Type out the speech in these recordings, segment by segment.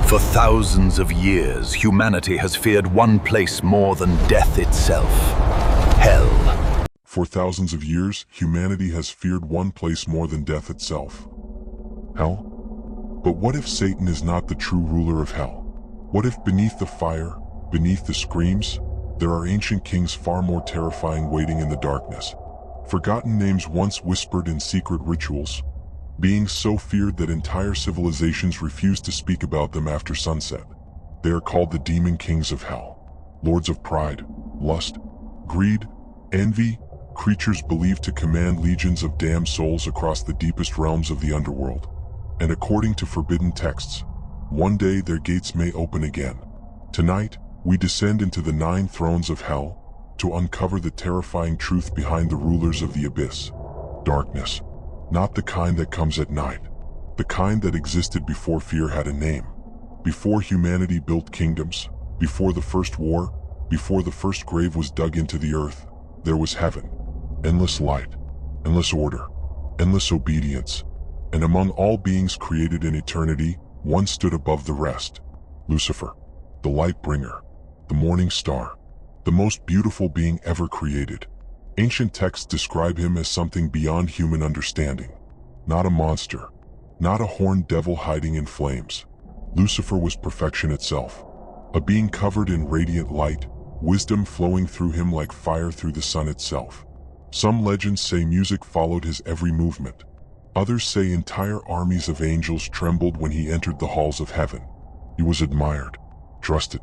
For thousands of years, humanity has feared one place more than death itself: hell. For thousands of years, humanity has feared one place more than death itself: hell. But what if Satan is not the true ruler of hell? What if beneath the fire, beneath the screams, there are ancient kings far more terrifying waiting in the darkness? Forgotten names once whispered in secret rituals, beings so feared that entire civilizations refused to speak about them after sunset. They are called the demon kings of hell, lords of pride, lust, greed, envy, creatures believed to command legions of damned souls across the deepest realms of the underworld. And according to forbidden texts, one day their gates may open again. Tonight, we descend into the 9 thrones of hell to uncover the terrifying truth behind the rulers of the abyss. Darkness. Not the kind that comes at night. The kind that existed before fear had a name. Before humanity built kingdoms, before the first war, before the first grave was dug into the earth, there was heaven. Endless light, endless order, endless obedience. And among all beings created in eternity, one stood above the rest: Lucifer, the light bringer, the morning star, the most beautiful being ever created. Ancient texts describe him as something beyond human understanding. Not a monster, not a horned devil hiding in flames. Lucifer was perfection itself, a being covered in radiant light, wisdom flowing through him like fire through the sun itself. Some legends say music followed his every movement. Others say entire armies of angels trembled when he entered the halls of heaven. He was admired, trusted,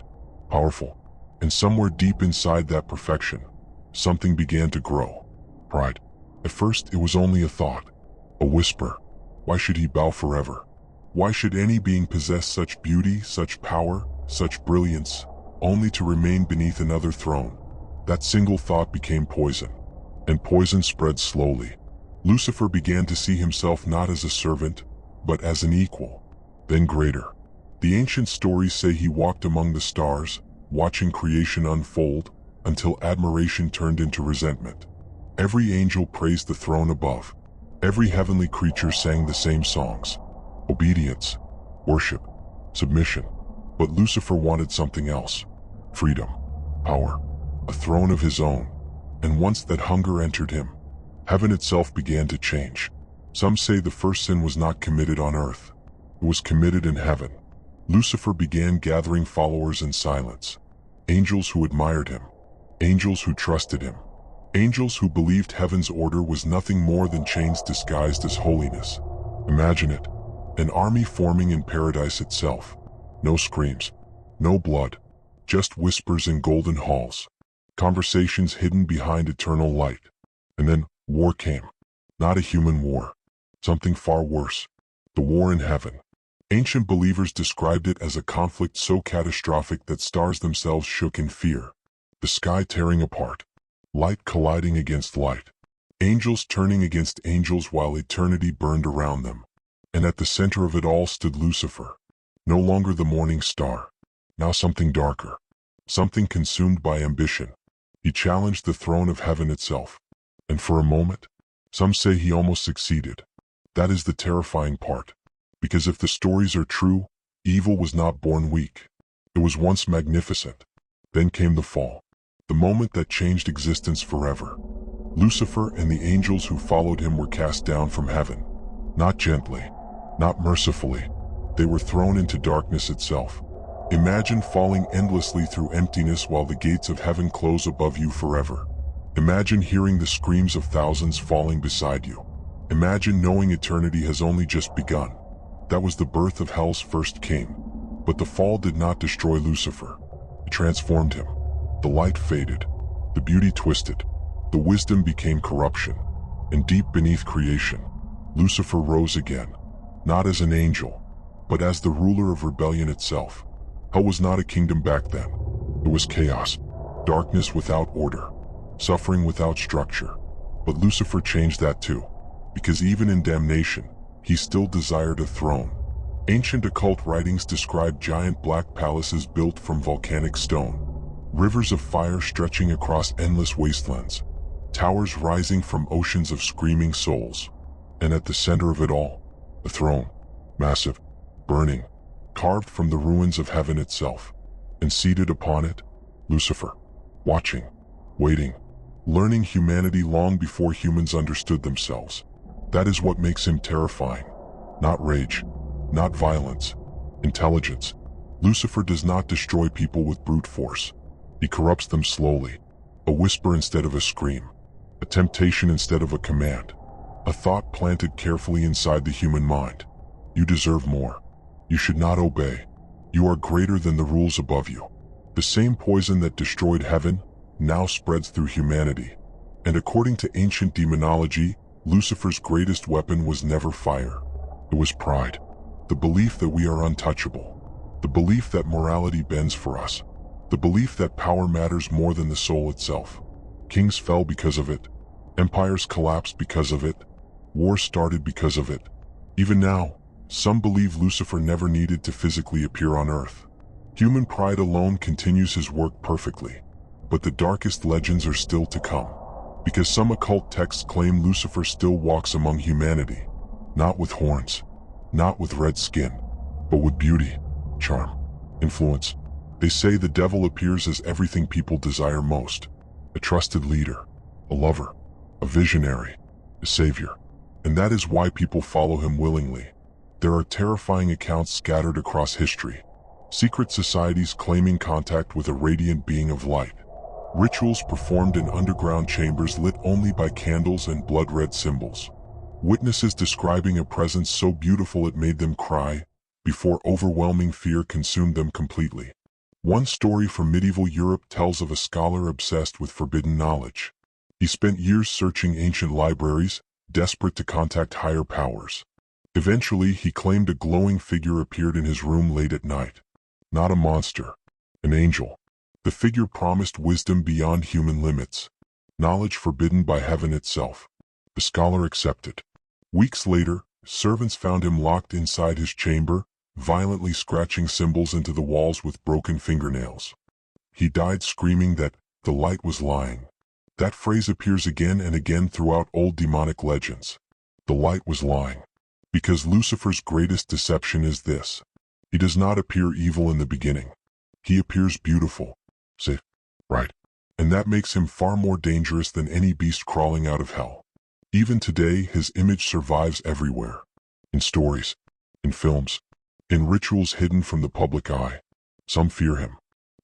powerful, and somewhere deep inside that perfection, something began to grow. Pride. At first, it was only a thought, a whisper. Why should he bow forever? Why should any being possess such beauty, such power, such brilliance, only to remain beneath another throne? That single thought became poison, and poison spread slowly. Lucifer began to see himself not as a servant, but as an equal, then greater. The ancient stories say he walked among the stars, watching creation unfold, until admiration turned into resentment. Every angel praised the throne above. Every heavenly creature sang the same songs: obedience, worship, submission. But Lucifer wanted something else: freedom, power, a throne of his own. And once that hunger entered him, heaven itself began to change. Some say the first sin was not committed on earth. It was committed in heaven. Lucifer began gathering followers in silence. Angels who admired him. Angels who trusted him. Angels who believed heaven's order was nothing more than chains disguised as holiness. Imagine it. An army forming in paradise itself. No screams. No blood. Just whispers in golden halls. Conversations hidden behind eternal light. And then war came. Not a human war. Something far worse. The war in heaven. Ancient believers described it as a conflict so catastrophic that stars themselves shook in fear. The sky tearing apart. Light colliding against light. Angels turning against angels while eternity burned around them. And at the center of it all stood Lucifer. No longer the morning star. Now something darker. Something consumed by ambition. He challenged the throne of heaven itself. And for a moment, some say he almost succeeded. That is the terrifying part. Because if the stories are true, evil was not born weak. It was once magnificent. Then came the fall. The moment that changed existence forever. Lucifer and the angels who followed him were cast down from heaven. Not gently, not mercifully. They were thrown into darkness itself. Imagine falling endlessly through emptiness while the gates of heaven close above you forever. Imagine hearing the screams of thousands falling beside you. Imagine knowing eternity has only just begun. That was the birth of hell's first king. But the fall did not destroy Lucifer. It transformed him. The light faded. The beauty twisted. The wisdom became corruption. And deep beneath creation, Lucifer rose again. Not as an angel, but as the ruler of rebellion itself. Hell was not a kingdom back then. It was chaos. Darkness without order. Suffering without structure. But Lucifer changed that too. Because even in damnation, he still desired a throne. Ancient occult writings describe giant black palaces built from volcanic stone. Rivers of fire stretching across endless wastelands. Towers rising from oceans of screaming souls. And at the center of it all, a throne. Massive, burning, carved from the ruins of heaven itself. And seated upon it, Lucifer, watching, waiting, learning humanity long before humans understood themselves. That is what makes him terrifying. Not rage, not violence, intelligence. Lucifer does not destroy people with brute force. He corrupts them slowly, a whisper instead of a scream, a temptation instead of a command, a thought planted carefully inside the human mind. You deserve more. You should not obey. You are greater than the rules above you. The same poison that destroyed heaven now spreads through humanity. And according to ancient demonology, Lucifer's greatest weapon was never fire. It was pride. The belief that we are untouchable. The belief that morality bends for us. The belief that power matters more than the soul itself. Kings fell because of it. Empires collapsed because of it. Wars started because of it. Even now, some believe Lucifer never needed to physically appear on Earth. Human pride alone continues his work perfectly. But the darkest legends are still to come. Because some occult texts claim Lucifer still walks among humanity. Not with horns. Not with red skin. But with beauty, charm, influence. They say the devil appears as everything people desire most. A trusted leader, a lover, a visionary, a savior. And that is why people follow him willingly. There are terrifying accounts scattered across history. Secret societies claiming contact with a radiant being of light. Rituals performed in underground chambers lit only by candles and blood-red symbols. Witnesses describing a presence so beautiful it made them cry, before overwhelming fear consumed them completely. One story from medieval Europe tells of a scholar obsessed with forbidden knowledge. He spent years searching ancient libraries, desperate to contact higher powers. Eventually, he claimed a glowing figure appeared in his room late at night. Not a monster, an angel. The figure promised wisdom beyond human limits, knowledge forbidden by heaven itself. The scholar accepted. Weeks later, servants found him locked inside his chamber, violently scratching symbols into the walls with broken fingernails. He died screaming that the light was lying. That phrase appears again and again throughout old demonic legends. The light was lying. Because Lucifer's greatest deception is this. He does not appear evil in the beginning. He appears beautiful, safe, right. And that makes him far more dangerous than any beast crawling out of hell. Even today, his image survives everywhere. In stories, in films, in rituals hidden from the public eye. Some fear him.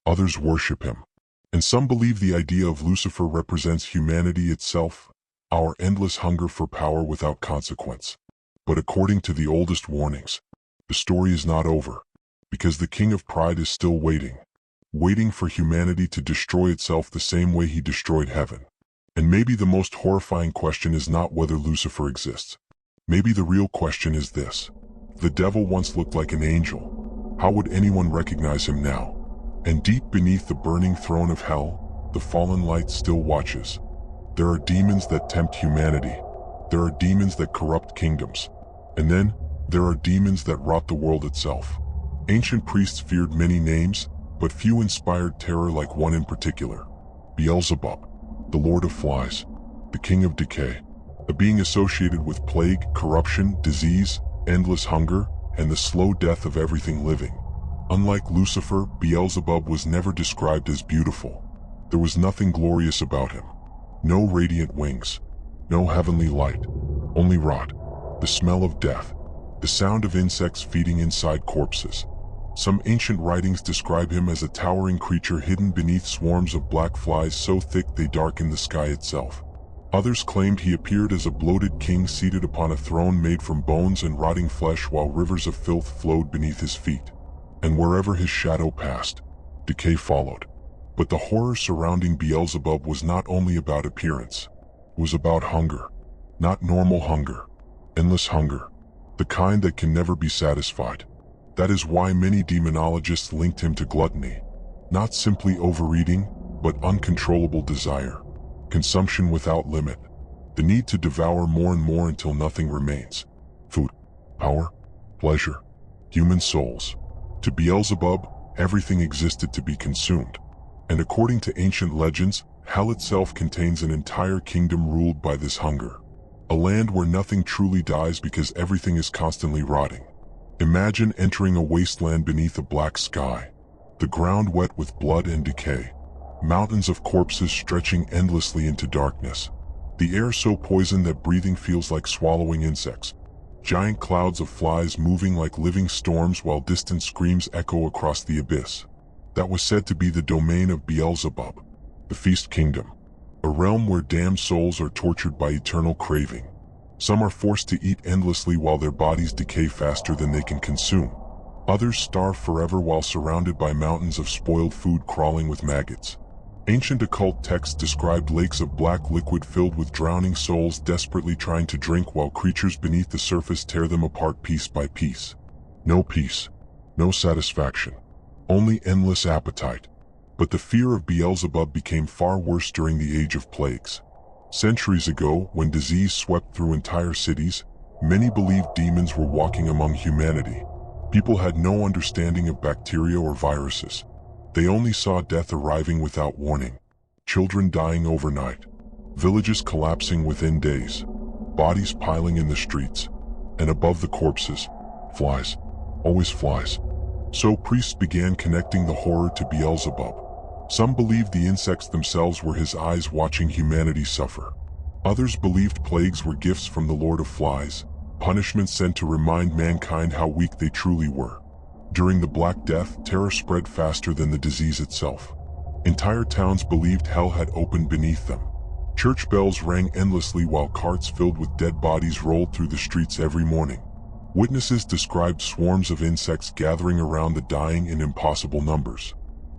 Others worship him. And some believe the idea of Lucifer represents humanity itself, our endless hunger for power without consequence. But according to the oldest warnings, the story is not over, because the King of Pride is still waiting for humanity to destroy itself the same way he destroyed heaven. And maybe the most horrifying question is not whether Lucifer exists. Maybe the real question is this. The devil once looked like an angel. How would anyone recognize him now? And deep beneath the burning throne of hell, the fallen light still watches. There are demons that tempt humanity. There are demons that corrupt kingdoms. And then, there are demons that rot the world itself. Ancient priests feared many names, but few inspired terror like one in particular. Beelzebub, the Lord of Flies, the King of Decay, a being associated with plague, corruption, disease, endless hunger, and the slow death of everything living. Unlike Lucifer, Beelzebub was never described as beautiful. There was nothing glorious about him. No radiant wings. No heavenly light. Only rot. The smell of death. The sound of insects feeding inside corpses. Some ancient writings describe him as a towering creature hidden beneath swarms of black flies so thick they darken the sky itself. Others claimed he appeared as a bloated king seated upon a throne made from bones and rotting flesh while rivers of filth flowed beneath his feet. And wherever his shadow passed, decay followed. But the horror surrounding Beelzebub was not only about appearance. It was about hunger. Not normal hunger. Endless hunger. The kind that can never be satisfied. That is why many demonologists linked him to gluttony. Not simply overeating, but uncontrollable desire. Consumption without limit. The need to devour more and more until nothing remains. Food, power, pleasure, human souls. To Beelzebub, everything existed to be consumed. And according to ancient legends, hell itself contains an entire kingdom ruled by this hunger. A land where nothing truly dies because everything is constantly rotting. Imagine entering a wasteland beneath a black sky, the ground wet with blood and decay, mountains of corpses stretching endlessly into darkness, the air so poisoned that breathing feels like swallowing insects, giant clouds of flies moving like living storms while distant screams echo across the abyss. That was said to be the domain of Beelzebub, the Feast Kingdom, a realm where damned souls are tortured by eternal craving. Some are forced to eat endlessly while their bodies decay faster than they can consume. Others starve forever while surrounded by mountains of spoiled food crawling with maggots. Ancient occult texts described lakes of black liquid filled with drowning souls desperately trying to drink while creatures beneath the surface tear them apart piece by piece. No peace, no satisfaction, only endless appetite. But the fear of Beelzebub became far worse during the Age of Plagues. Centuries ago, when disease swept through entire cities, many believed demons were walking among humanity. People had no understanding of bacteria or viruses. They only saw death arriving without warning, children dying overnight, villages collapsing within days, bodies piling in the streets, and above the corpses, flies, always flies. So priests began connecting the horror to Beelzebub. Some believed the insects themselves were his eyes watching humanity suffer. Others believed plagues were gifts from the Lord of Flies, punishments sent to remind mankind how weak they truly were. During the Black Death, terror spread faster than the disease itself. Entire towns believed hell had opened beneath them. Church bells rang endlessly while carts filled with dead bodies rolled through the streets every morning. Witnesses described swarms of insects gathering around the dying in impossible numbers.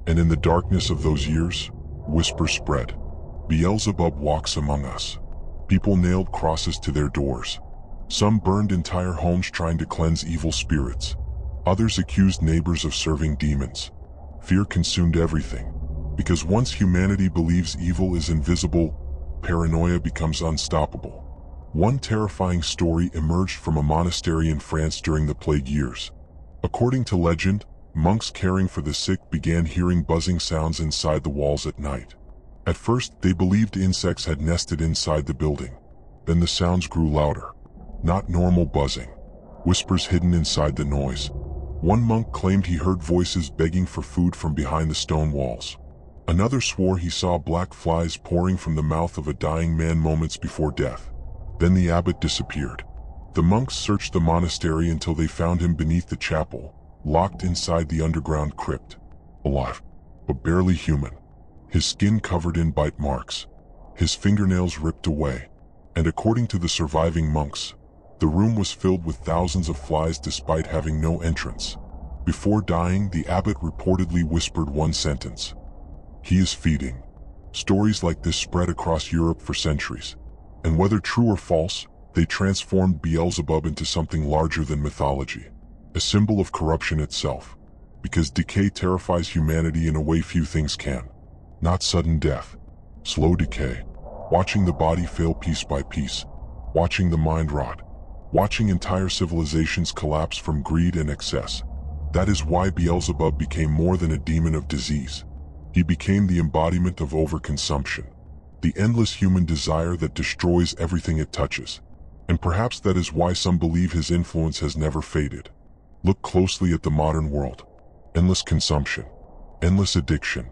And in the darkness of those years, whispers spread. Beelzebub walks among us. People nailed crosses to their doors. Some burned entire homes trying to cleanse evil spirits. Others accused neighbors of serving demons. Fear consumed everything. Because once humanity believes evil is invisible, paranoia becomes unstoppable. One terrifying story emerged from a monastery in France during the plague years. According to legend, monks caring for the sick began hearing buzzing sounds inside the walls at night. At first, they believed insects had nested inside the building. Then the sounds grew louder. Not normal buzzing. Whispers hidden inside the noise. One monk claimed he heard voices begging for food from behind the stone walls. Another swore he saw black flies pouring from the mouth of a dying man moments before death. Then the abbot disappeared. The monks searched the monastery until they found him beneath the chapel, locked inside the underground crypt. Alive, but barely human. His skin covered in bite marks. His fingernails ripped away. And according to the surviving monks, the room was filled with thousands of flies despite having no entrance. Before dying, the abbot reportedly whispered one sentence: "He is feeding." Stories like this spread across Europe for centuries. And whether true or false, they transformed Beelzebub into something larger than mythology. A symbol of corruption itself. Because decay terrifies humanity in a way few things can. Not sudden death. Slow decay. Watching the body fail piece by piece. Watching the mind rot. Watching entire civilizations collapse from greed and excess. That is why Beelzebub became more than a demon of disease. He became the embodiment of overconsumption. The endless human desire that destroys everything it touches. And perhaps that is why some believe his influence has never faded. Look closely at the modern world. Endless consumption. Endless addiction.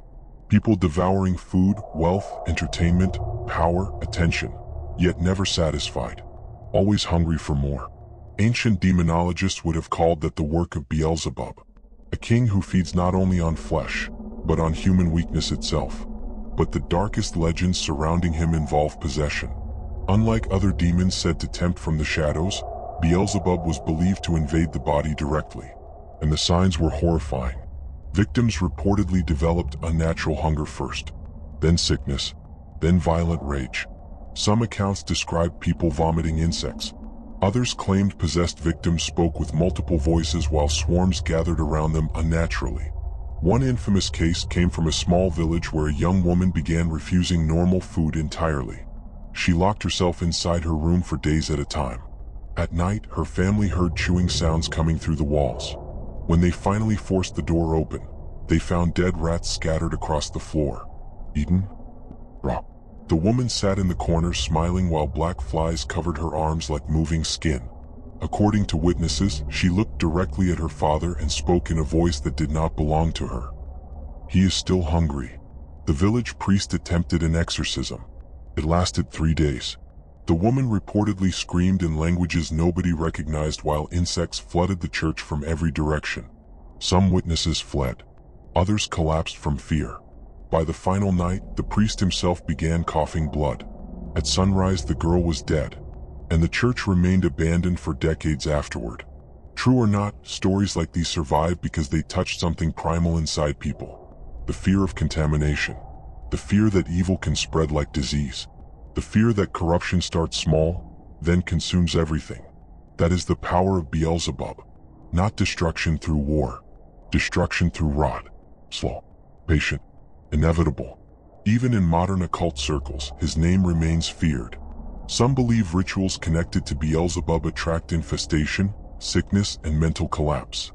People devouring food, wealth, entertainment, power, attention, yet never satisfied. Always hungry for more. Ancient demonologists would have called that the work of Beelzebub. A king who feeds not only on flesh, but on human weakness itself. But the darkest legends surrounding him involve possession. Unlike other demons said to tempt from the shadows, Beelzebub was believed to invade the body directly. And the signs were horrifying. Victims reportedly developed unnatural hunger first, then sickness, then violent rage. Some accounts described people vomiting insects. Others claimed possessed victims spoke with multiple voices while swarms gathered around them unnaturally. One infamous case came from a small village where a young woman began refusing normal food entirely. She locked herself inside her room for days at a time. At night, her family heard chewing sounds coming through the walls. When they finally forced the door open, they found dead rats scattered across the floor. Eaten? Raw. The woman sat in the corner smiling while black flies covered her arms like moving skin. According to witnesses, she looked directly at her father and spoke in a voice that did not belong to her. "He is still hungry." The village priest attempted an exorcism. It lasted 3 days. The woman reportedly screamed in languages nobody recognized while insects flooded the church from every direction. Some witnesses fled. Others collapsed from fear. By the final night, the priest himself began coughing blood. At sunrise, the girl was dead, and the church remained abandoned for decades afterward. True or not, stories like these survive because they touch something primal inside people. The fear of contamination. The fear that evil can spread like disease. The fear that corruption starts small, then consumes everything. That is the power of Beelzebub. Not destruction through war. Destruction through rot. Slow. Patient. Inevitable. Even in modern occult circles, his name remains feared. Some believe rituals connected to Beelzebub attract infestation, sickness, and mental collapse.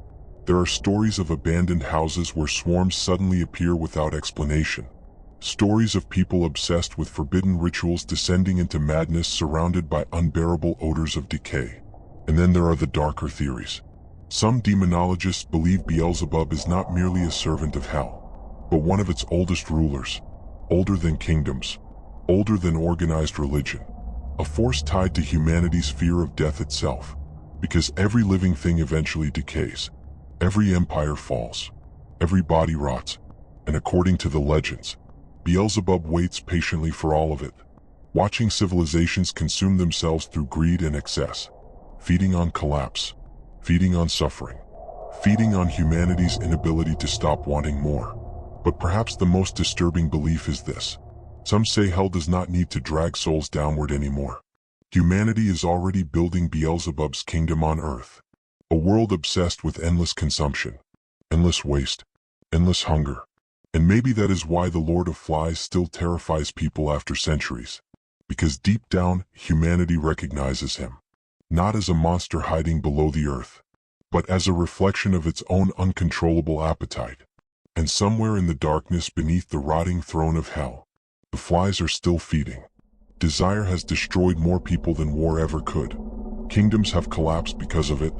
There are stories of abandoned houses where swarms suddenly appear without explanation. Stories of people obsessed with forbidden rituals descending into madness surrounded by unbearable odors of decay. And then there are the darker theories. Some demonologists believe Beelzebub is not merely a servant of hell, but one of its oldest rulers, older than kingdoms, older than organized religion, a force tied to humanity's fear of death itself, because every living thing eventually decays, every empire falls, every body rots, and according to the legends, Beelzebub waits patiently for all of it, watching civilizations consume themselves through greed and excess, feeding on collapse, feeding on suffering, feeding on humanity's inability to stop wanting more. But perhaps the most disturbing belief is this. Some say hell does not need to drag souls downward anymore. Humanity is already building Beelzebub's kingdom on earth. A world obsessed with endless consumption, endless waste, endless hunger. And maybe that is why the Lord of Flies still terrifies people after centuries. Because deep down, humanity recognizes him. Not as a monster hiding below the earth, but as a reflection of its own uncontrollable appetite. And somewhere in the darkness beneath the rotting throne of hell, the flies are still feeding. Desire has destroyed more people than war ever could. Kingdoms have collapsed because of it.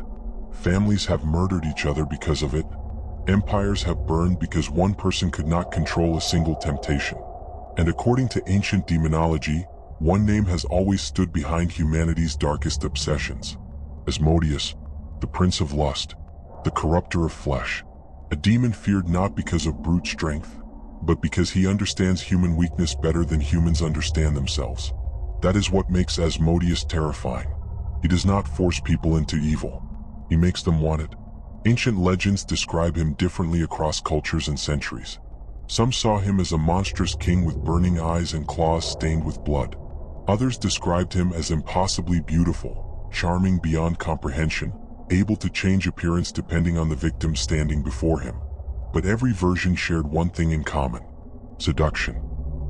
Families have murdered each other because of it. Empires have burned because one person could not control a single temptation. And according to ancient demonology, one name has always stood behind humanity's darkest obsessions. Asmodeus, the prince of lust, the corrupter of flesh. A demon feared not because of brute strength, but because he understands human weakness better than humans understand themselves. That is what makes Asmodeus terrifying. He does not force people into evil. He makes them want it. Ancient legends describe him differently across cultures and centuries. Some saw him as a monstrous king with burning eyes and claws stained with blood. Others described him as impossibly beautiful, charming beyond comprehension, able to change appearance depending on the victim standing before him. But every version shared one thing in common: seduction.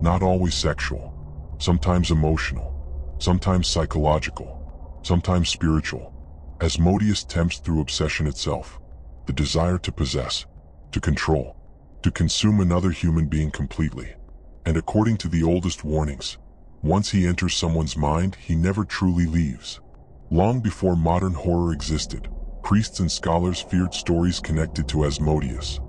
Not always sexual, sometimes emotional, sometimes psychological, sometimes spiritual. Asmodeus tempts through obsession itself, the desire to possess, to control, to consume another human being completely. And according to the oldest warnings, once he enters someone's mind, he never truly leaves. Long before modern horror existed, priests and scholars feared stories connected to Asmodeus.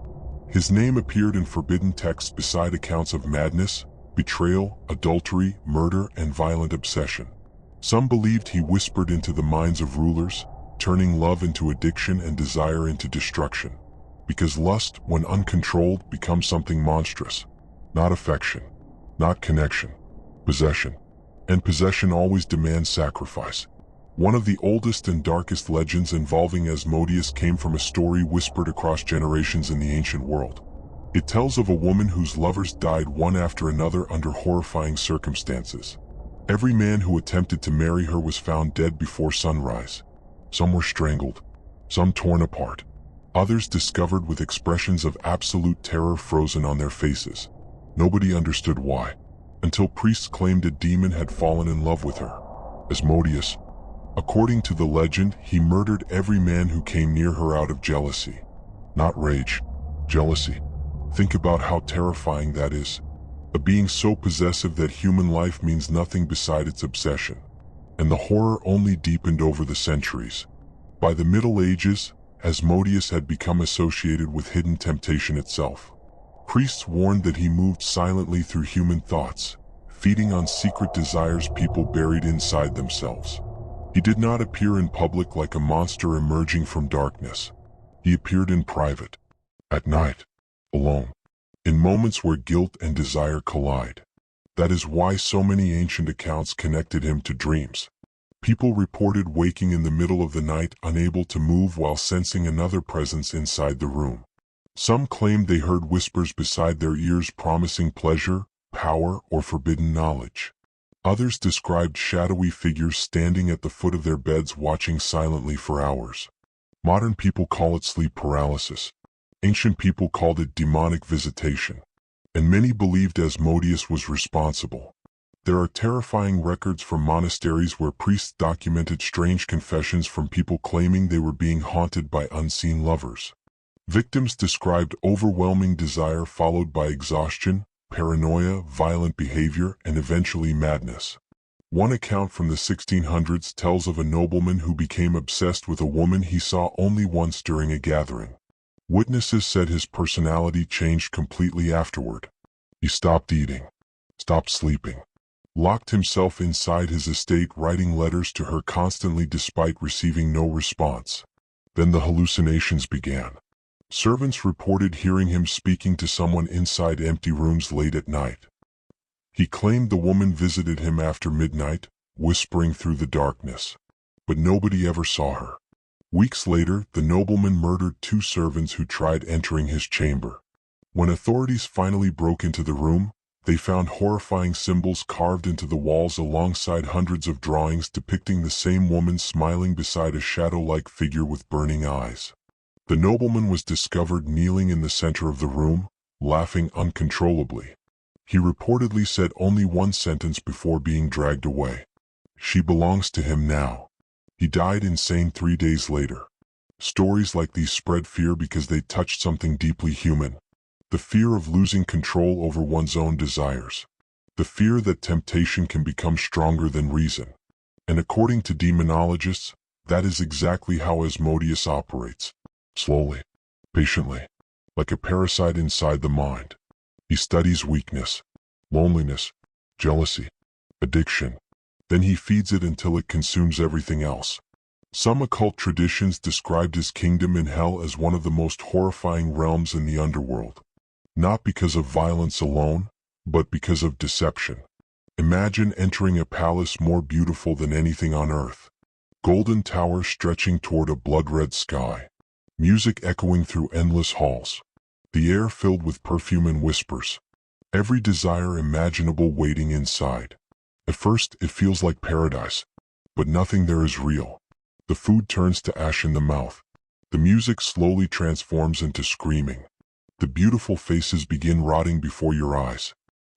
His name appeared in forbidden texts beside accounts of madness, betrayal, adultery, murder, and violent obsession. Some believed he whispered into the minds of rulers, turning love into addiction and desire into destruction. Because lust, when uncontrolled, becomes something monstrous. Not affection, not connection, possession. And possession always demands sacrifice. One of the oldest and darkest legends involving Asmodeus came from a story whispered across generations in the ancient world. It tells of a woman whose lovers died one after another under horrifying circumstances. Every man who attempted to marry her was found dead before sunrise. Some were strangled, some torn apart, others discovered with expressions of absolute terror frozen on their faces. Nobody understood why, until priests claimed a demon had fallen in love with her. Asmodeus, according to the legend, he murdered every man who came near her out of jealousy. Not rage, jealousy. Think about how terrifying that is. A being so possessive that human life means nothing beside its obsession. And the horror only deepened over the centuries. By the Middle Ages, Asmodeus had become associated with hidden temptation itself. Priests warned that he moved silently through human thoughts, feeding on secret desires people buried inside themselves. He did not appear in public like a monster emerging from darkness. He appeared in private, at night, alone, in moments where guilt and desire collide. That is why so many ancient accounts connected him to dreams. People reported waking in the middle of the night unable to move while sensing another presence inside the room. Some claimed they heard whispers beside their ears promising pleasure, power, or forbidden knowledge. Others described shadowy figures standing at the foot of their beds watching silently for hours. Modern people call it sleep paralysis. Ancient people called it demonic visitation. And many believed Asmodeus was responsible. There are terrifying records from monasteries where priests documented strange confessions from people claiming they were being haunted by unseen lovers. Victims described overwhelming desire followed by exhaustion, paranoia, violent behavior, and eventually madness. One account from the 1600s tells of a nobleman who became obsessed with a woman he saw only once during a gathering. Witnesses said his personality changed completely afterward. He stopped eating, stopped sleeping, locked himself inside his estate writing letters to her constantly despite receiving no response. Then the hallucinations began. Servants reported hearing him speaking to someone inside empty rooms late at night. He claimed the woman visited him after midnight, whispering through the darkness. But nobody ever saw her. Weeks later, the nobleman murdered 2 servants who tried entering his chamber. When authorities finally broke into the room, they found horrifying symbols carved into the walls alongside hundreds of drawings depicting the same woman smiling beside a shadow-like figure with burning eyes. The nobleman was discovered kneeling in the center of the room, laughing uncontrollably. He reportedly said only one sentence before being dragged away. "She belongs to him now." He died insane 3 days later. Stories like these spread fear because they touched something deeply human. The fear of losing control over one's own desires. The fear that temptation can become stronger than reason. And according to demonologists, that is exactly how Asmodeus operates. Slowly, patiently, like a parasite inside the mind. He studies weakness, loneliness, jealousy, addiction. Then he feeds it until it consumes everything else. Some occult traditions described his kingdom in hell as one of the most horrifying realms in the underworld. Not because of violence alone, but because of deception. Imagine entering a palace more beautiful than anything on earth. Golden towers stretching toward a blood-red sky. Music echoing through endless halls. The air filled with perfume and whispers. Every desire imaginable waiting inside. At first, it feels like paradise. But nothing there is real. The food turns to ash in the mouth. The music slowly transforms into screaming. The beautiful faces begin rotting before your eyes.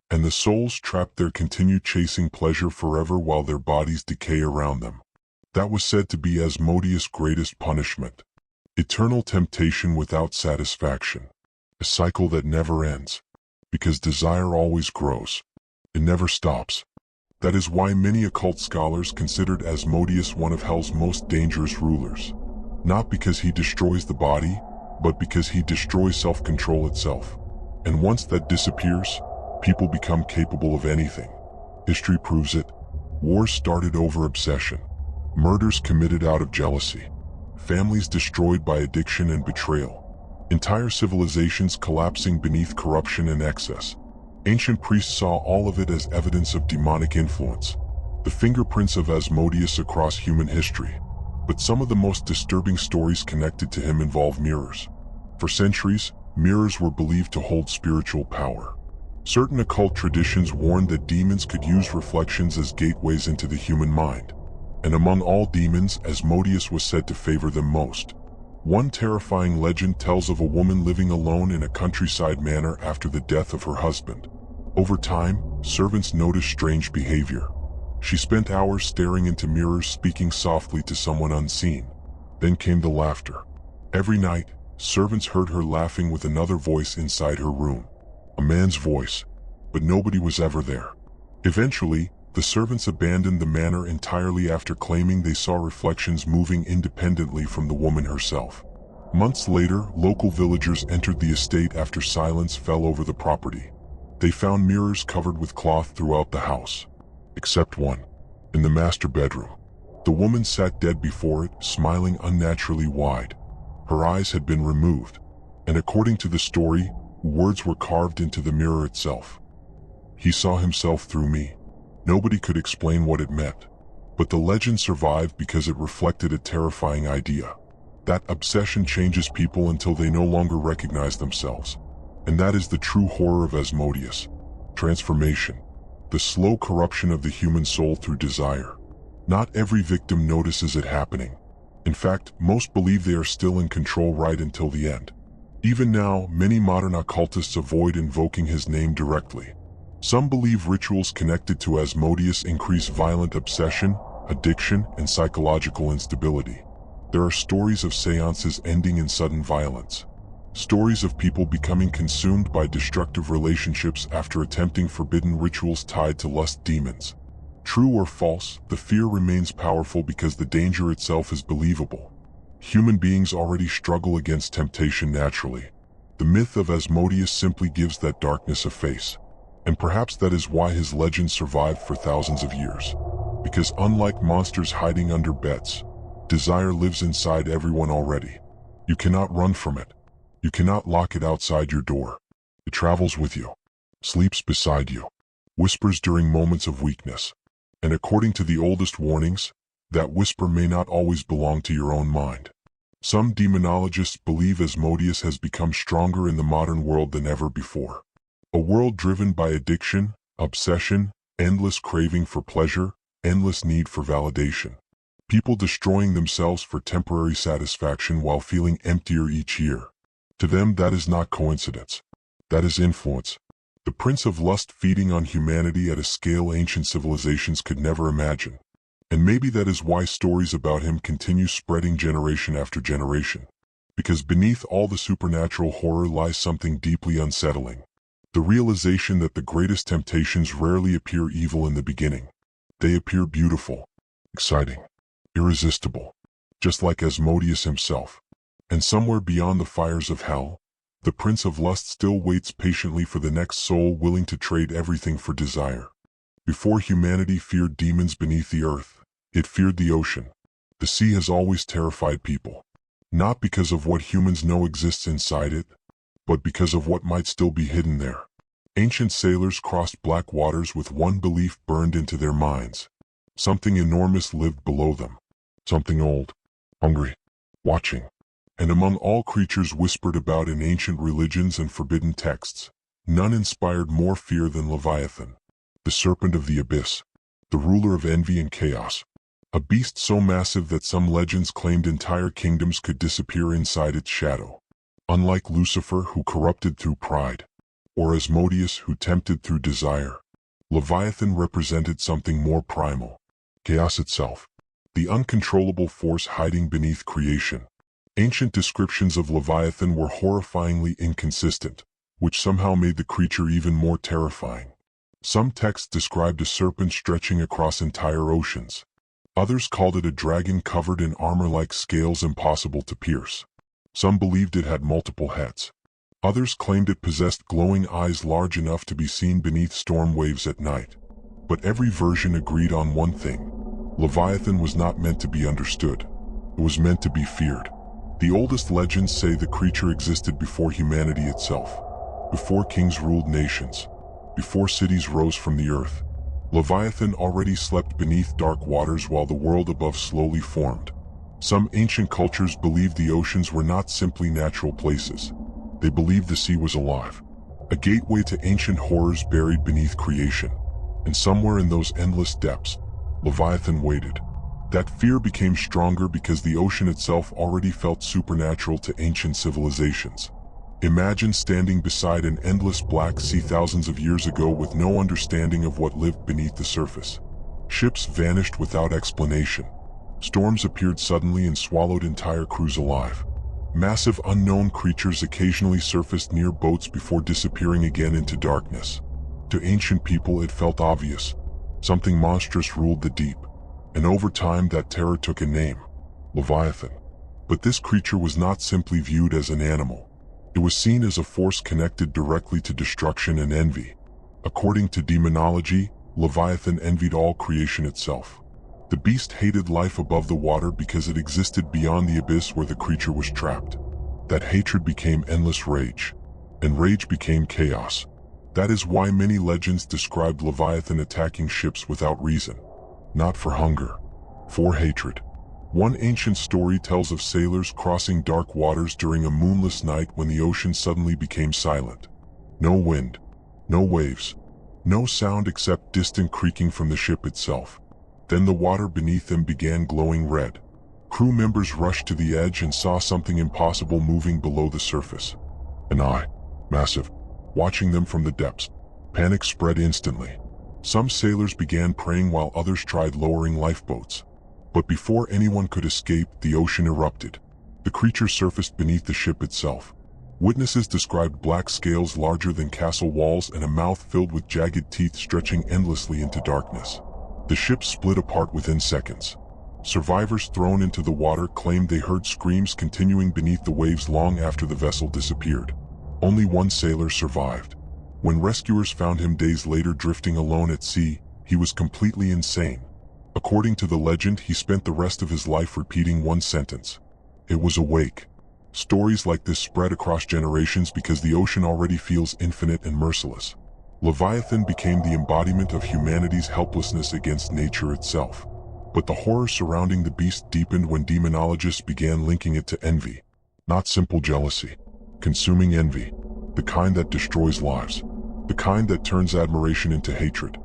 And the souls trapped there continue chasing pleasure forever while their bodies decay around them. That was said to be Asmodeus' greatest punishment. Eternal temptation without satisfaction. A cycle that never ends. Because desire always grows. It never stops. That is why many occult scholars considered Asmodeus one of hell's most dangerous rulers. Not because he destroys the body, but because he destroys self-control itself. And once that disappears, people become capable of anything. History proves it. Wars started over obsession. Murders committed out of jealousy. Families destroyed by addiction and betrayal. Entire civilizations collapsing beneath corruption and excess. Ancient priests saw all of it as evidence of demonic influence. The fingerprints of Asmodeus across human history. But some of the most disturbing stories connected to him involve mirrors. For centuries, mirrors were believed to hold spiritual power. Certain occult traditions warned that demons could use reflections as gateways into the human mind. And among all demons, Asmodeus was said to favor them most. One terrifying legend tells of a woman living alone in a countryside manor after the death of her husband. Over time, servants noticed strange behavior. She spent hours staring into mirrors, speaking softly to someone unseen. Then came the laughter. Every night, servants heard her laughing with another voice inside her room. A man's voice, but nobody was ever there. Eventually, The servants abandoned the manor entirely after claiming they saw reflections moving independently from the woman herself. Months later, local villagers entered the estate after silence fell over the property. They found mirrors covered with cloth throughout the house, except one, in the master bedroom. The woman sat dead before it, smiling unnaturally wide. Her eyes had been removed, and according to the story, words were carved into the mirror itself. "He saw himself through me." Nobody could explain what it meant, but the legend survived because it reflected a terrifying idea. That obsession changes people until they no longer recognize themselves. And that is the true horror of Asmodeus. Transformation. The slow corruption of the human soul through desire. Not every victim notices it happening. In fact, most believe they are still in control right until the end. Even now, many modern occultists avoid invoking his name directly. Some believe rituals connected to Asmodeus increase violent obsession, addiction, and psychological instability. There are stories of seances ending in sudden violence. Stories of people becoming consumed by destructive relationships after attempting forbidden rituals tied to lust demons. True or false, the fear remains powerful because the danger itself is believable. Human beings already struggle against temptation naturally. The myth of Asmodeus simply gives that darkness a face. And perhaps that is why his legend survived for thousands of years. Because unlike monsters hiding under beds, desire lives inside everyone already. You cannot run from it. You cannot lock it outside your door. It travels with you, sleeps beside you, whispers during moments of weakness. And according to the oldest warnings, that whisper may not always belong to your own mind. Some demonologists believe Asmodeus has become stronger in the modern world than ever before. A world driven by addiction, obsession, endless craving for pleasure, endless need for validation. People destroying themselves for temporary satisfaction while feeling emptier each year. To them, that is not coincidence. That is influence. The prince of lust feeding on humanity at a scale ancient civilizations could never imagine. And maybe that is why stories about him continue spreading generation after generation. Because beneath all the supernatural horror lies something deeply unsettling. The realization that the greatest temptations rarely appear evil in the beginning. They appear beautiful, exciting, irresistible, just like Asmodeus himself. And somewhere beyond the fires of hell, the Prince of Lust still waits patiently for the next soul willing to trade everything for desire. Before humanity feared demons beneath the earth, it feared the ocean. The sea has always terrified people. Not because of what humans know exists inside it, but because of what might still be hidden there. Ancient sailors crossed black waters with one belief burned into their minds. Something enormous lived below them. Something old, hungry, watching. And among all creatures whispered about in ancient religions and forbidden texts, none inspired more fear than Leviathan, the serpent of the abyss, the ruler of envy and chaos. A beast so massive that some legends claimed entire kingdoms could disappear inside its shadow. Unlike Lucifer, who corrupted through pride, or Asmodeus, who tempted through desire, Leviathan represented something more primal. Chaos itself, the uncontrollable force hiding beneath creation. Ancient descriptions of Leviathan were horrifyingly inconsistent, which somehow made the creature even more terrifying. Some texts described a serpent stretching across entire oceans. Others called it a dragon covered in armor-like scales impossible to pierce. Some believed it had multiple heads. Others claimed it possessed glowing eyes large enough to be seen beneath storm waves at night. But every version agreed on one thing. Leviathan was not meant to be understood. It was meant to be feared. The oldest legends say the creature existed before humanity itself, before kings ruled nations, before cities rose from the earth. Leviathan already slept beneath dark waters while the world above slowly formed. Some ancient cultures believed the oceans were not simply natural places. They believed the sea was alive, a gateway to ancient horrors buried beneath creation. And somewhere in those endless depths, Leviathan waited. That fear became stronger because the ocean itself already felt supernatural to ancient civilizations. Imagine standing beside an endless black sea thousands of years ago with no understanding of what lived beneath the surface. Ships vanished without explanation. Storms appeared suddenly and swallowed entire crews alive. Massive unknown creatures occasionally surfaced near boats before disappearing again into darkness. To ancient people it felt obvious. Something monstrous ruled the deep, and over time that terror took a name: Leviathan. But this creature was not simply viewed as an animal. It was seen as a force connected directly to destruction and envy. According to Demonology, Leviathan envied all creation itself. The beast hated life above the water because it existed beyond the abyss where the creature was trapped. That hatred became endless rage, and rage became chaos. That is why many legends described Leviathan attacking ships without reason. Not for hunger, for hatred. One ancient story tells of sailors crossing dark waters during a moonless night when the ocean suddenly became silent. No wind, no waves, no sound except distant creaking from the ship itself. Then the water beneath them began glowing red. Crew members rushed to the edge and saw something impossible moving below the surface. An eye, massive, watching them from the depths. Panic spread instantly. Some sailors began praying while others tried lowering lifeboats. But before anyone could escape, the ocean erupted. The creature surfaced beneath the ship itself. Witnesses described black scales larger than castle walls and a mouth filled with jagged teeth stretching endlessly into darkness. The ship split apart within seconds. Survivors thrown into the water claimed they heard screams continuing beneath the waves long after the vessel disappeared. Only one sailor survived. When rescuers found him days later drifting alone at sea, he was completely insane. According to the legend, he spent the rest of his life repeating one sentence: "It was awake." Stories like this spread across generations because the ocean already feels infinite and merciless. Leviathan became the embodiment of humanity's helplessness against nature itself. But the horror surrounding the beast deepened when demonologists began linking it to envy. Not simple jealousy. Consuming envy. The kind that destroys lives. The kind that turns admiration into hatred.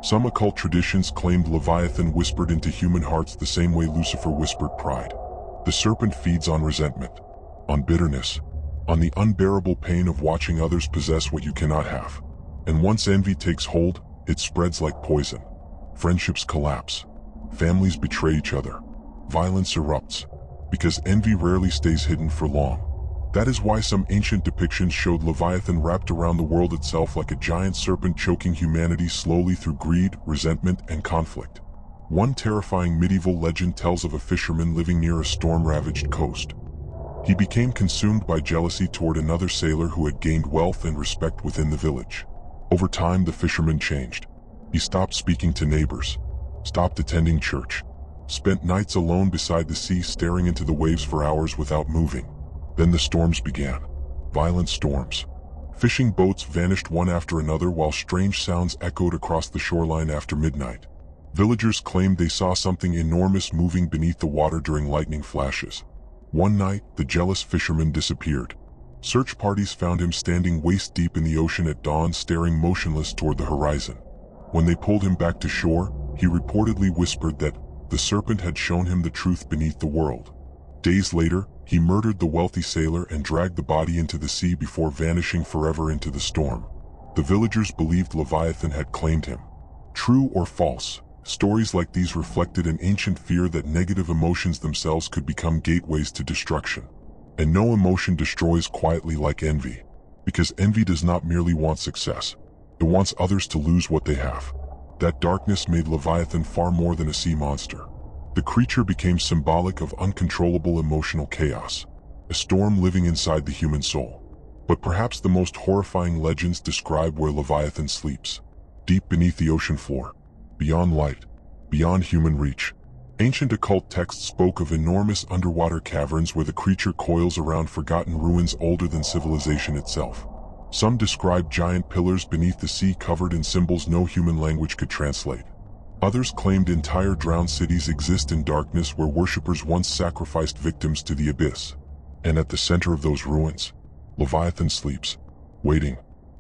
Some occult traditions claimed Leviathan whispered into human hearts the same way Lucifer whispered pride. The serpent feeds on resentment, on bitterness, on the unbearable pain of watching others possess what you cannot have. And once envy takes hold, it spreads like poison. Friendships collapse. Families betray each other. Violence erupts. Because envy rarely stays hidden for long. That is why some ancient depictions showed Leviathan wrapped around the world itself like a giant serpent choking humanity slowly through greed, resentment, and conflict. One terrifying medieval legend tells of a fisherman living near a storm-ravaged coast. He became consumed by jealousy toward another sailor who had gained wealth and respect within the village. Over time, the fisherman changed. He stopped speaking to neighbors, stopped attending church, spent nights alone beside the sea staring into the waves for hours without moving. Then the storms began. Violent storms. Fishing boats vanished one after another while strange sounds echoed across the shoreline after midnight. Villagers claimed they saw something enormous moving beneath the water during lightning flashes. One night, the jealous fisherman disappeared. Search parties found him standing waist-deep in the ocean at dawn, staring motionless toward the horizon. When they pulled him back to shore, he reportedly whispered that the serpent had shown him the truth beneath the world. Days later, he murdered the wealthy sailor and dragged the body into the sea before vanishing forever into the storm. The villagers believed Leviathan had claimed him. True or false, stories like these reflected an ancient fear that negative emotions themselves could become gateways to destruction. And no emotion destroys quietly like envy, because envy does not merely want success. It wants others to lose what they have. That darkness made Leviathan far more than a sea monster. The creature became symbolic of uncontrollable emotional chaos, a storm living inside the human soul. But perhaps the most horrifying legends describe where Leviathan sleeps, deep beneath the ocean floor, beyond light, beyond human reach. Ancient occult texts spoke of enormous underwater caverns where the creature coils around forgotten ruins older than civilization itself. Some described giant pillars beneath the sea covered in symbols no human language could translate. Others claimed entire drowned cities exist in darkness where worshippers once sacrificed victims to the abyss. And at the center of those ruins, Leviathan sleeps, waiting,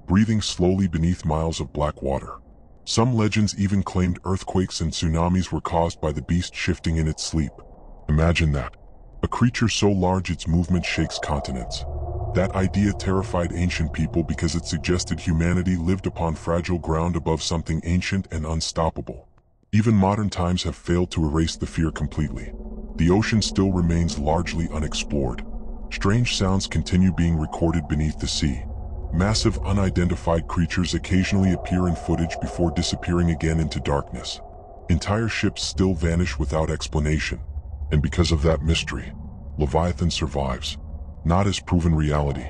breathing slowly beneath miles of black water. Some legends even claimed earthquakes and tsunamis were caused by the beast shifting in its sleep. Imagine that. A creature so large its movement shakes continents. That idea terrified ancient people because it suggested humanity lived upon fragile ground above something ancient and unstoppable. Even modern times have failed to erase the fear completely. The ocean still remains largely unexplored. Strange sounds continue being recorded beneath the sea. Massive unidentified creatures occasionally appear in footage before disappearing again into darkness. Entire ships still vanish without explanation. And because of that mystery, Leviathan survives, not as proven reality,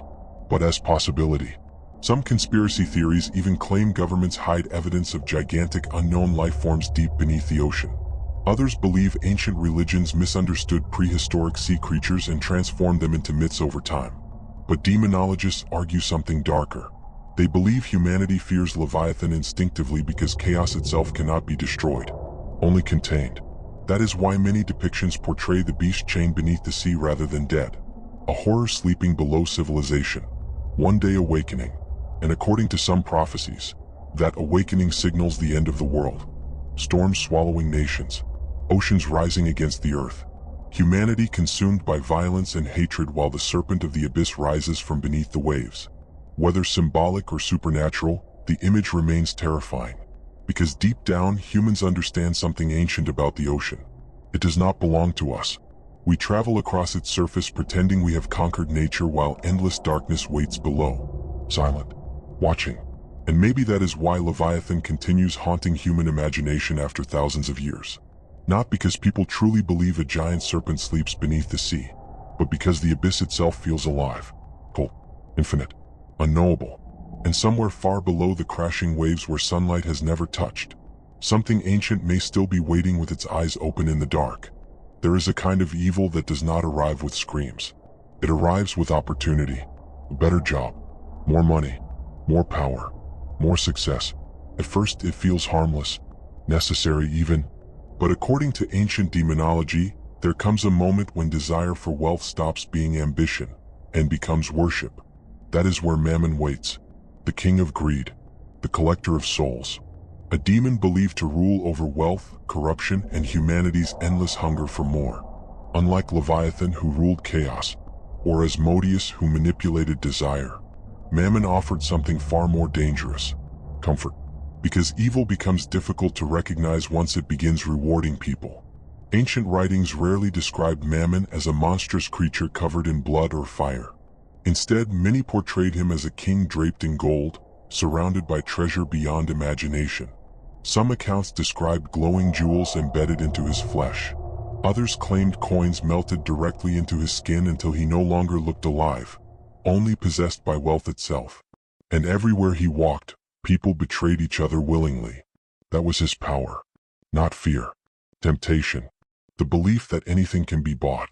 but as possibility. Some conspiracy theories even claim governments hide evidence of gigantic unknown life forms deep beneath the ocean. Others believe ancient religions misunderstood prehistoric sea creatures and transformed them into myths over time. But demonologists argue something darker. They believe humanity fears Leviathan instinctively because chaos itself cannot be destroyed, only contained. That is why many depictions portray the beast chained beneath the sea rather than dead. A horror sleeping below civilization, one day awakening, and according to some prophecies, that awakening signals the end of the world. Storms swallowing nations, oceans rising against the earth, humanity consumed by violence and hatred while the serpent of the abyss rises from beneath the waves. Whether symbolic or supernatural, the image remains terrifying. Because deep down, humans understand something ancient about the ocean. It does not belong to us. We travel across its surface pretending we have conquered nature while endless darkness waits below. Silent. Watching. And maybe that is why Leviathan continues haunting human imagination after thousands of years. Not because people truly believe a giant serpent sleeps beneath the sea, but because the abyss itself feels alive, cold, infinite, unknowable, and somewhere far below the crashing waves where sunlight has never touched, something ancient may still be waiting with its eyes open in the dark. There is a kind of evil that does not arrive with screams. It arrives with opportunity, a better job, more money, more power, more success. At first it feels harmless, necessary even, but according to ancient demonology, there comes a moment when desire for wealth stops being ambition and becomes worship. That is where Mammon waits, the king of greed, the collector of souls. A demon believed to rule over wealth, corruption, and humanity's endless hunger for more. Unlike Leviathan, who ruled chaos, or Asmodeus, who manipulated desire, Mammon offered something far more dangerous: comfort. Because evil becomes difficult to recognize once it begins rewarding people. Ancient writings rarely described Mammon as a monstrous creature covered in blood or fire. Instead, many portrayed him as a king draped in gold, surrounded by treasure beyond imagination. Some accounts described glowing jewels embedded into his flesh. Others claimed coins melted directly into his skin until he no longer looked alive, only possessed by wealth itself. And everywhere he walked, people betrayed each other willingly. That was his power, not fear, temptation, the belief that anything can be bought.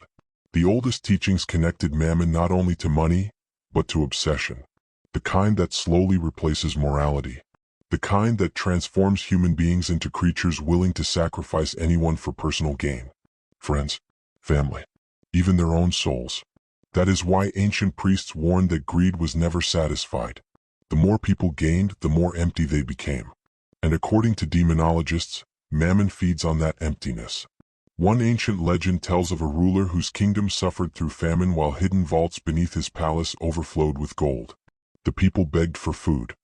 The oldest teachings connected Mammon not only to money, but to obsession. The kind that slowly replaces morality. The kind that transforms human beings into creatures willing to sacrifice anyone for personal gain. Friends, family, even their own souls. That is why ancient priests warned that greed was never satisfied. The more people gained, the more empty they became. And according to demonologists, Mammon feeds on that emptiness. One ancient legend tells of a ruler whose kingdom suffered through famine while hidden vaults beneath his palace overflowed with gold. The people begged for food.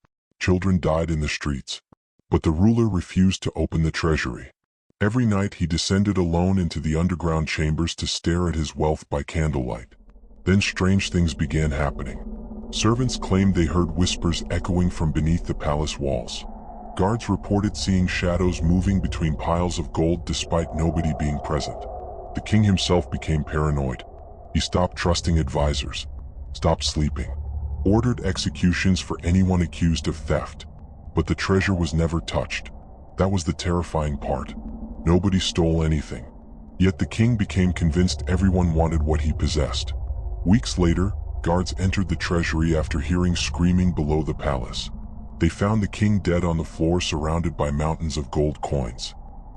Children died in the streets. But the ruler refused to open the treasury. Every night he descended alone into the underground chambers to stare at his wealth by candlelight. Then strange things began happening. Servants claimed they heard whispers echoing from beneath the palace walls. Guards reported seeing shadows moving between piles of gold despite nobody being present. The king himself became paranoid. He stopped trusting advisors, stopped sleeping, ordered executions for anyone accused of theft. But the treasure was never touched. That was the terrifying part. Nobody stole anything. Yet the king became convinced everyone wanted what he possessed. Weeks later, guards entered the treasury after hearing screaming below the palace. They found the king dead on the floor surrounded by mountains of gold coins.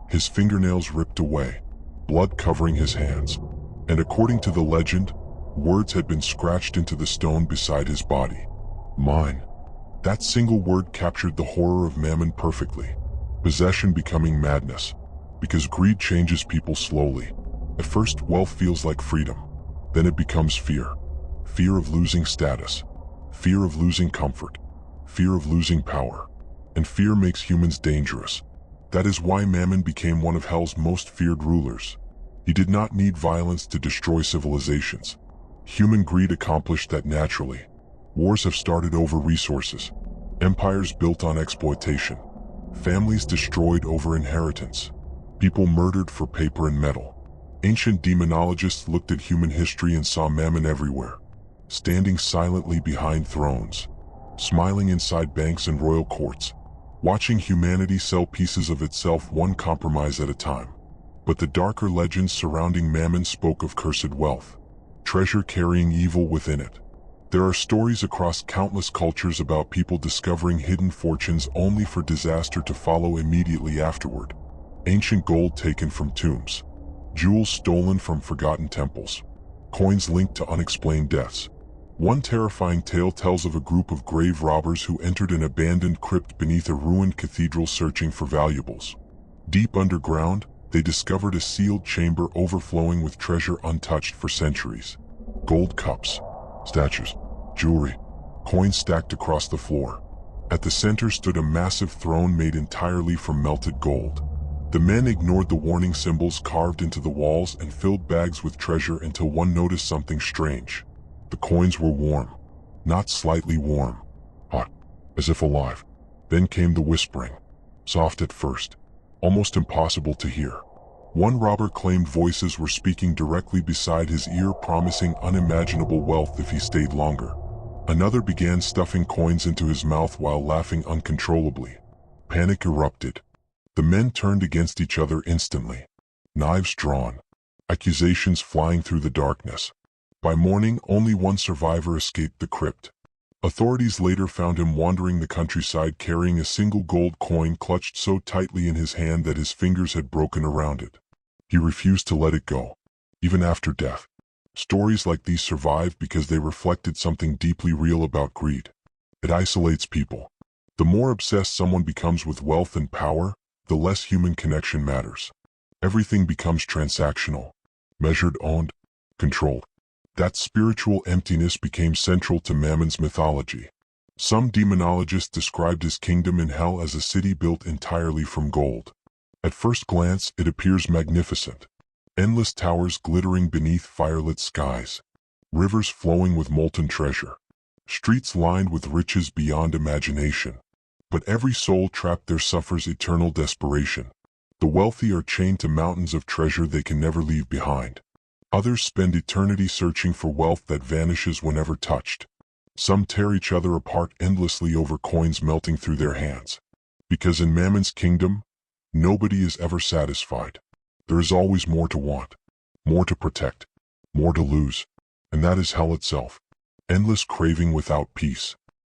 His fingernails ripped away, blood covering his hands. And according to the legend, words had been scratched into the stone beside his body. Mine. That single word captured the horror of Mammon perfectly. Possession becoming madness. Because greed changes people slowly. At first, wealth feels like freedom. Then it becomes fear. Fear of losing status. Fear of losing comfort. Fear of losing power. And fear makes humans dangerous. That is why Mammon became one of Hell's most feared rulers. He did not need violence to destroy civilizations. Human greed accomplished that naturally. Wars have started over resources, empires built on exploitation, families destroyed over inheritance, people murdered for paper and metal. Ancient demonologists looked at human history and saw Mammon everywhere, standing silently behind thrones, smiling inside banks and royal courts, watching humanity sell pieces of itself one compromise at a time. But the darker legends surrounding Mammon spoke of cursed wealth, treasure carrying evil within it. There are stories across countless cultures about people discovering hidden fortunes only for disaster to follow immediately afterward. Ancient gold taken from tombs, jewels stolen from forgotten temples, coins linked to unexplained deaths. One terrifying tale tells of a group of grave robbers who entered an abandoned crypt beneath a ruined cathedral searching for valuables. Deep underground, they discovered a sealed chamber overflowing with treasure untouched for centuries. Gold cups, statues, jewelry, coins stacked across the floor. At the center stood a massive throne made entirely from melted gold. The men ignored the warning symbols carved into the walls and filled bags with treasure until one noticed something strange. The coins were warm, not slightly warm, hot, as if alive. Then came the whispering, soft at first, almost impossible to hear. One robber claimed voices were speaking directly beside his ear, promising unimaginable wealth if he stayed longer. Another began stuffing coins into his mouth while laughing uncontrollably. Panic erupted. The men turned against each other instantly, knives drawn, accusations flying through the darkness. By morning, only one survivor escaped the crypt. Authorities later found him wandering the countryside carrying a single gold coin clutched so tightly in his hand that his fingers had broken around it. He refused to let it go, even after death. Stories like these survive because they reflected something deeply real about greed. It isolates people. The more obsessed someone becomes with wealth and power, the less human connection matters. Everything becomes transactional, measured, owned, controlled. That spiritual emptiness became central to Mammon's mythology. Some demonologists described his kingdom in hell as a city built entirely from gold. At first glance, it appears magnificent. Endless towers glittering beneath firelit skies, rivers flowing with molten treasure, streets lined with riches beyond imagination. But every soul trapped there suffers eternal desperation. The wealthy are chained to mountains of treasure they can never leave behind. Others spend eternity searching for wealth that vanishes whenever touched. Some tear each other apart endlessly over coins melting through their hands. Because in Mammon's kingdom, nobody is ever satisfied. There is always more to want, more to protect, more to lose. And that is hell itself. Endless craving without peace.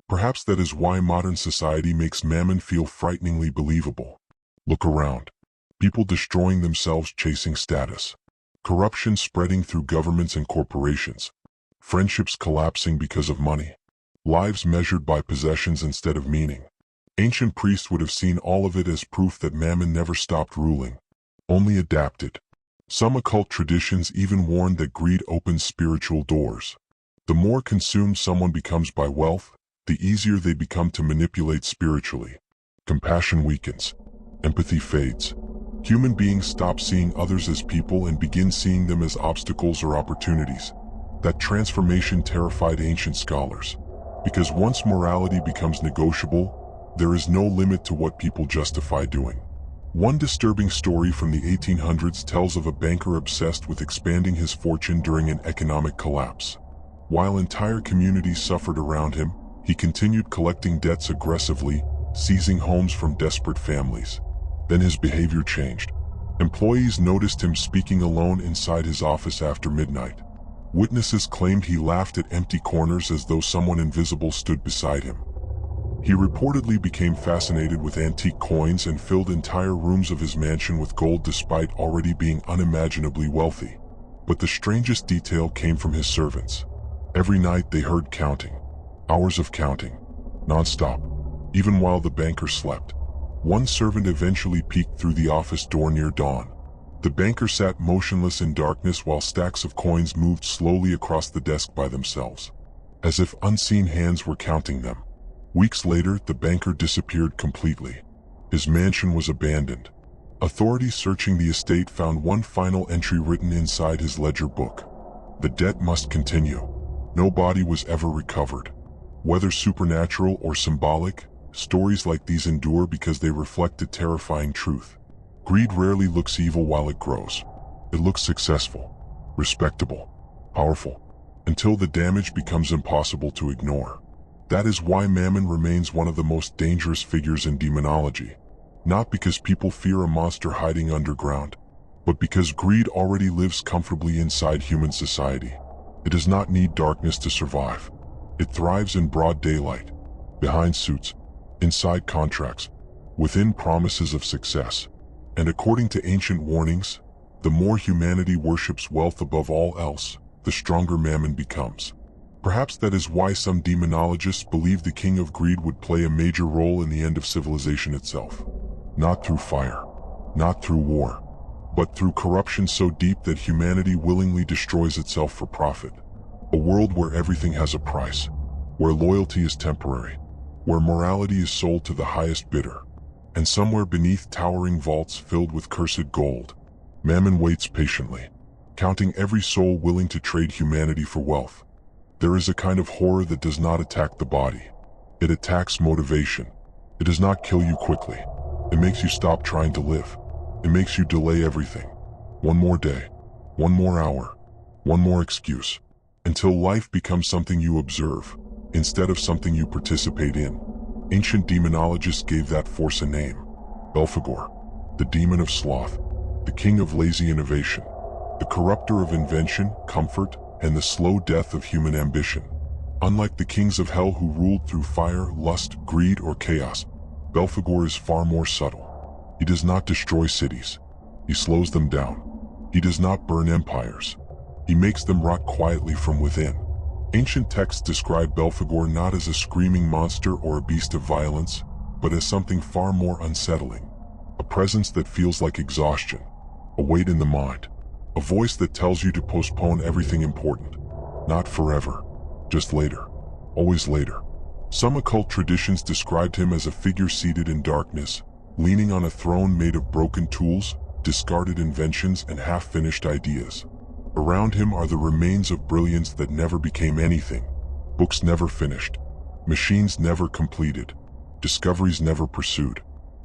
Perhaps that is why modern society makes Mammon feel frighteningly believable. Look around. People destroying themselves chasing status. Corruption spreading through governments and corporations. Friendships collapsing because of money. Lives measured by possessions instead of meaning. Ancient priests would have seen all of it as proof that Mammon never stopped ruling, only adapted. Some occult traditions even warned that greed opens spiritual doors. The more consumed someone becomes by wealth, the easier they become to manipulate spiritually. Compassion weakens. Empathy fades. Human beings stop seeing others as people and begin seeing them as obstacles or opportunities. That transformation terrified ancient scholars. Because once morality becomes negotiable, there is no limit to what people justify doing. One disturbing story from the 1800s tells of a banker obsessed with expanding his fortune during an economic collapse. While entire communities suffered around him, he continued collecting debts aggressively, seizing homes from desperate families. Then his behavior changed. Employees noticed him speaking alone inside his office after midnight. Witnesses claimed he laughed at empty corners as though someone invisible stood beside him. He reportedly became fascinated with antique coins and filled entire rooms of his mansion with gold despite already being unimaginably wealthy. But the strangest detail came from his servants. Every night they heard counting. Hours of counting. Non-stop. Even while the banker slept. One servant eventually peeked through the office door near dawn. The banker sat motionless in darkness while stacks of coins moved slowly across the desk by themselves, as if unseen hands were counting them. Weeks later, the banker disappeared completely. His mansion was abandoned. Authorities searching the estate found one final entry written inside his ledger book. The debt must continue. No body was ever recovered. Whether supernatural or symbolic, stories like these endure because they reflect a terrifying truth. Greed rarely looks evil while it grows. It looks successful, respectable, powerful, until the damage becomes impossible to ignore. That is why Mammon remains one of the most dangerous figures in demonology. Not because people fear a monster hiding underground, but because greed already lives comfortably inside human society. It does not need darkness to survive. It thrives in broad daylight, behind suits, inside contracts, within promises of success. And according to ancient warnings, the more humanity worships wealth above all else, the stronger Mammon becomes. Perhaps that is why some demonologists believe the king of greed would play a major role in the end of civilization itself. Not through fire, not through war, but through corruption so deep that humanity willingly destroys itself for profit. A world where everything has a price, where loyalty is temporary, where morality is sold to the highest bidder, and somewhere beneath towering vaults filled with cursed gold, Mammon waits patiently, counting every soul willing to trade humanity for wealth. There is a kind of horror that does not attack the body. It attacks motivation. It does not kill you quickly. It makes you stop trying to live. It makes you delay everything. One more day, one more hour, one more excuse, until life becomes something you observe, instead of something you participate in. Ancient demonologists gave that force a name: Belphegor, the demon of sloth, the king of lazy innovation, the corrupter of invention, comfort, and the slow death of human ambition. Unlike the kings of hell who ruled through fire, lust, greed, or chaos, Belphegor is far more subtle. He does not destroy cities. He slows them down. He does not burn empires. He makes them rot quietly from within. Ancient texts describe Belphegor not as a screaming monster or a beast of violence, but as something far more unsettling. A presence that feels like exhaustion, a weight in the mind, a voice that tells you to postpone everything important. Not forever, just later, always later. Some occult traditions described him as a figure seated in darkness, leaning on a throne made of broken tools, discarded inventions, and half-finished ideas. Around him are the remains of brilliance that never became anything. Books never finished. Machines never completed. Discoveries never pursued.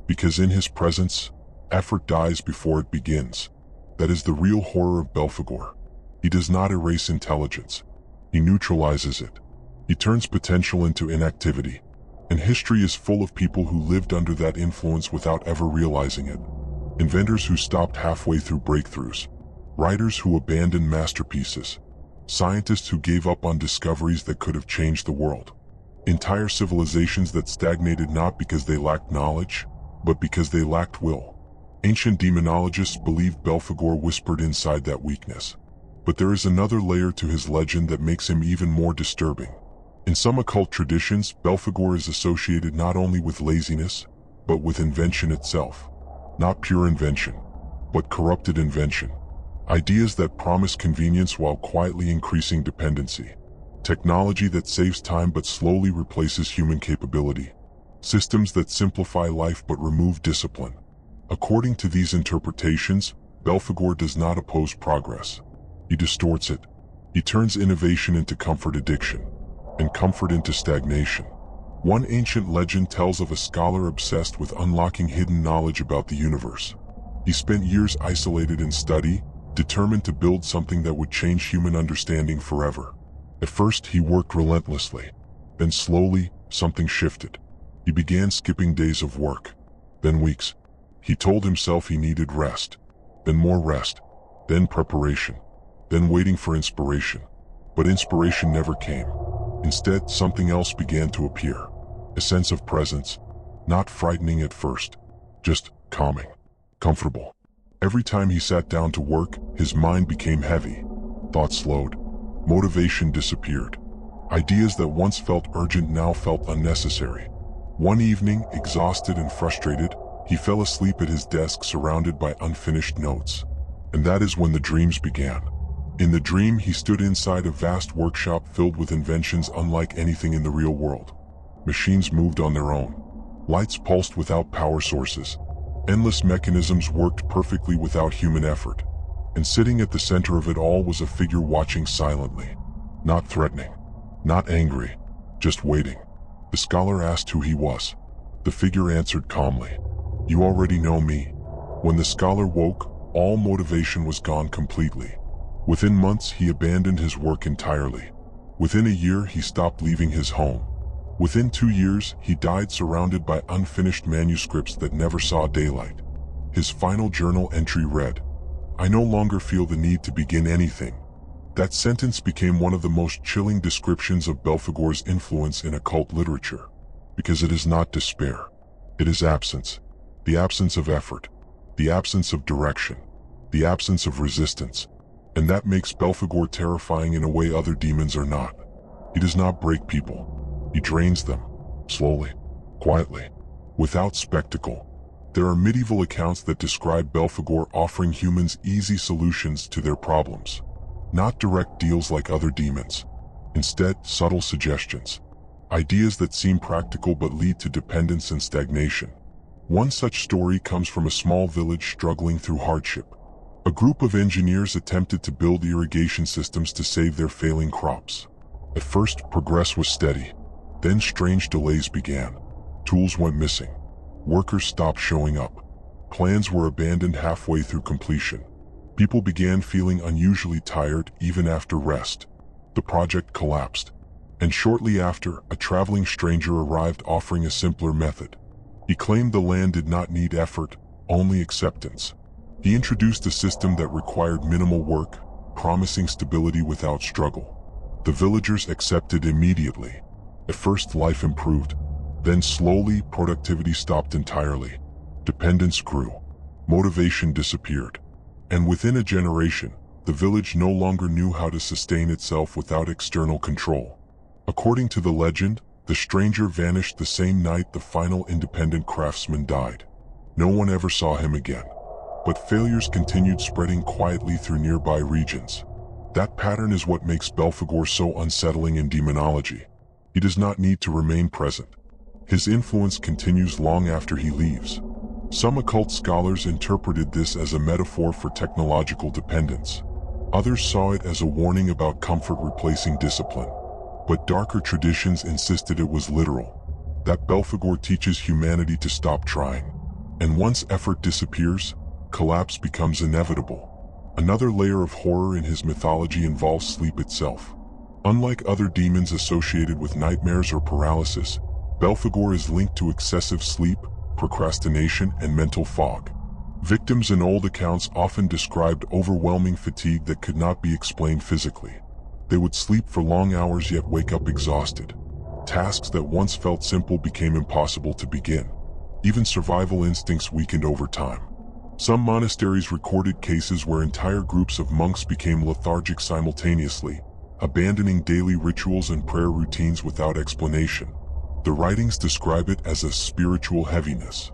Because in his presence, effort dies before it begins. That is the real horror of Belphegor. He does not erase intelligence. He neutralizes it. He turns potential into inactivity. And history is full of people who lived under that influence without ever realizing it. Inventors who stopped halfway through breakthroughs. Writers who abandoned masterpieces. Scientists who gave up on discoveries that could have changed the world. Entire civilizations that stagnated not because they lacked knowledge, but because they lacked will. Ancient demonologists believe Belphegor whispered inside that weakness. But there is another layer to his legend that makes him even more disturbing. In some occult traditions, Belphegor is associated not only with laziness, but with invention itself. Not pure invention, but corrupted invention. Ideas that promise convenience while quietly increasing dependency. Technology that saves time but slowly replaces human capability. Systems that simplify life but remove discipline. According to these interpretations, Belphegor does not oppose progress. He distorts it. He turns innovation into comfort addiction, and comfort into stagnation. One ancient legend tells of a scholar obsessed with unlocking hidden knowledge about the universe. He spent years isolated in study, determined to build something that would change human understanding forever. At first, he worked relentlessly. Then slowly, something shifted. He began skipping days of work, then weeks. He told himself he needed rest, then more rest, then preparation, then waiting for inspiration. But inspiration never came. Instead, something else began to appear. A sense of presence, not frightening at first, just calming, comfortable. Every time he sat down to work, his mind became heavy. Thought slowed. Motivation disappeared. Ideas that once felt urgent now felt unnecessary. One evening, exhausted and frustrated, he fell asleep at his desk surrounded by unfinished notes. And that is when the dreams began. In the dream, he stood inside a vast workshop filled with inventions unlike anything in the real world. Machines moved on their own. Lights pulsed without power sources. Endless mechanisms worked perfectly without human effort. And sitting at the center of it all was a figure watching silently. Not threatening. Not angry. Just waiting. The scholar asked who he was. The figure answered calmly, "You already know me." When the scholar woke, all motivation was gone completely. Within months, he abandoned his work entirely. Within a year, he stopped leaving his home. Within 2 years, he died surrounded by unfinished manuscripts that never saw daylight. His final journal entry read, "I no longer feel the need to begin anything." That sentence became one of the most chilling descriptions of Belphegor's influence in occult literature. Because it is not despair. It is absence. The absence of effort. The absence of direction. The absence of resistance. And that makes Belphegor terrifying in a way other demons are not. He does not break people. He drains them. Slowly. Quietly. Without spectacle. There are medieval accounts that describe Belphegor offering humans easy solutions to their problems. Not direct deals like other demons. Instead, subtle suggestions. Ideas that seem practical but lead to dependence and stagnation. One such story comes from a small village struggling through hardship. A group of engineers attempted to build irrigation systems to save their failing crops. At first, progress was steady. Then strange delays began. Tools went missing. Workers stopped showing up. Plans were abandoned halfway through completion. People began feeling unusually tired even after rest. The project collapsed. And shortly after, a traveling stranger arrived offering a simpler method. He claimed the land did not need effort, only acceptance. He introduced a system that required minimal work, promising stability without struggle. The villagers accepted immediately. At first, life improved. Then slowly, productivity stopped entirely. Dependence grew. Motivation disappeared. And within a generation, the village no longer knew how to sustain itself without external control. According to the legend, the stranger vanished the same night the final independent craftsman died. No one ever saw him again. But failures continued spreading quietly through nearby regions. That pattern is what makes Belphegor so unsettling in demonology. He does not need to remain present. His influence continues long after he leaves. Some occult scholars interpreted this as a metaphor for technological dependence. Others saw it as a warning about comfort replacing discipline. But darker traditions insisted it was literal. That Belphegor teaches humanity to stop trying. And once effort disappears, collapse becomes inevitable. Another layer of horror in his mythology involves sleep itself. Unlike other demons associated with nightmares or paralysis, Belphegor is linked to excessive sleep, procrastination, and mental fog. Victims in old accounts often described overwhelming fatigue that could not be explained physically. They would sleep for long hours yet wake up exhausted. Tasks that once felt simple became impossible to begin. Even survival instincts weakened over time. Some monasteries recorded cases where entire groups of monks became lethargic simultaneously, abandoning daily rituals and prayer routines without explanation. The writings describe it as a spiritual heaviness,